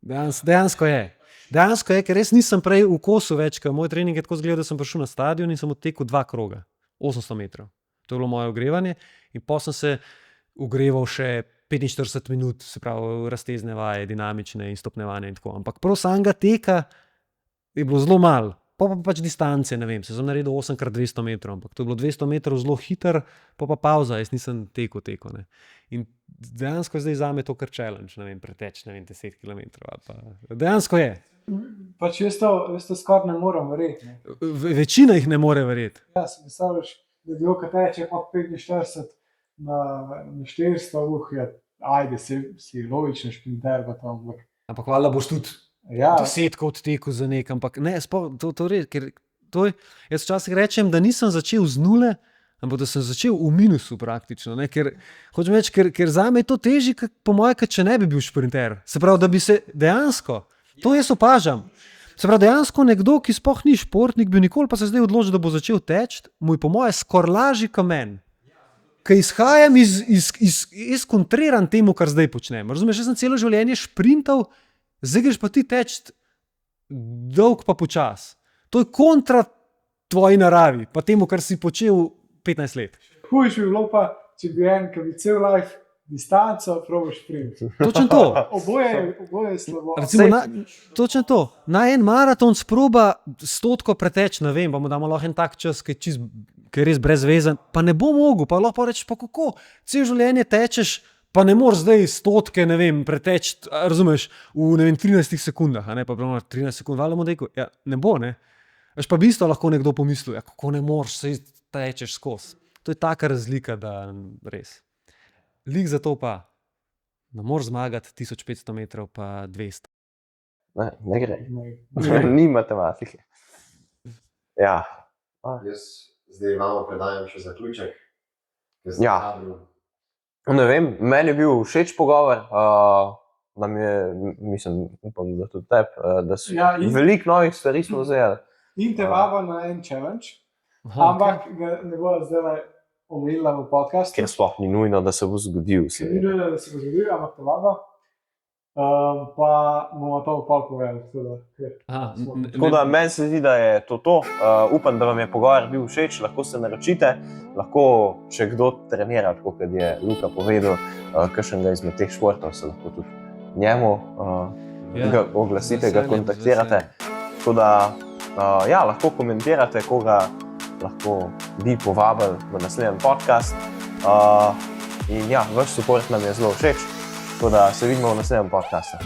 Dejansko je. Dejansko je, ker res nisem prej v Kosu več, ker moj trening je tako izgledal, da sem prišel na stadion in sem odtekel 2 kroga, 800 metrov. To je bilo moje ogrevanje in potem sem se ogreval še 45 minut, se pravi raztezne vaje, dinamične in stopnjevanje in tako. Ampak prav samega teka je bilo zelo malo. Pa pač distance, ne vem, se sem naredil 8x200 metrov, ampak to je bilo 200 metrov zelo hiter, pa pauza, jaz nisem tekel. Ne. In dejansko je zdaj zame to kar challenge, ne vem, preteč, ne vem, 10 km. Dejansko je. Pač jaz to skoraj ne morem verjeti. Večina jih ne more verjeti. Ja, si predstavljaš, da je bilo, ko teče pod 45 na 400, ajde, si logičen šprinter, pa to, ampak. Ampak hvala boš tudi desetkov odtekel za nek, ampak ne, to res, ker jaz včasih rečem, da nisem začel z nule, ampak da sem začel v minusu praktično, ne, ker hočem reči, ker zame je to težje, po moje, kot če ne bi bil šprinter. Se pravi, da bi se dejansko, to jaz opažam, se pravi, dejansko nekdo, ki sploh ni športnik, bi nikoli pa se zdaj odločil, da bo začel teči, mu je po moje skoraj lažji kot meni. Ker izhajam iz kontriran temu, kar zdaj počnem. Razumeš, jaz sem celo življenje šprintal, zdaj greš pa ti teči dolg pa počas. To je kontra tvoji naravi, pa temu, kar si počel 15 let. Hujš bi bilo pa, če bi ki bi cel life distanco probaš sprint. Točno to. Oboje je slabo. Recimo, točno to. Na en maraton sproba 100 preteč, ne vem, pa mu damo lahko en tak čas, ki je res brezvezen, pa ne bo mogel, pa lahko rečeš, pa kako? Cel življenje tečeš, pa ne moreš zdaj 100, ne vem, preteč, razumeš, v, ne vem, 13 sekundah, a ne, pa 13 sekund, valjamo dejko, ja, ne bo, ne. Veš pa bistvo lahko nekdo pomisli, ja, kako ne moreš, saj tečeš skozi. To je taka razlika, da res. Lik za to pa, ne moreš zmagati 1500 metrov pa 200. Ne gre. Ni matematike. Ja. Jaz zdaj imamo predajam še zaključek. Ja. Ne vem, meni je bil všeč pogovor, nam je, mislim, upam, da tudi tebi, da so veliko novih stvari smo vzeli. In te vaba na en challenge, ampak ga ne bo zdaj omejila v podcastu. Ker sploh ni nujno, da se bo zgodil. Ni nujno, da se bo zgodil, ampak te vaba. Pa bomo to pol povedali. Tako da meni se zdi, da je to. Upam, da vam je pogovor bil všeč, lahko se naročite, lahko če kdo trenira, tako kot je Luka povedal, kakšnega izmed teh športov se lahko tudi njemu ga oglasite, ga kontaktirate. Tako da lahko komentirate, koga lahko bi povabili v naslednji podcast. In vaš support nam je zelo všeč. Tako da se vidimo v naslednjem podcastu.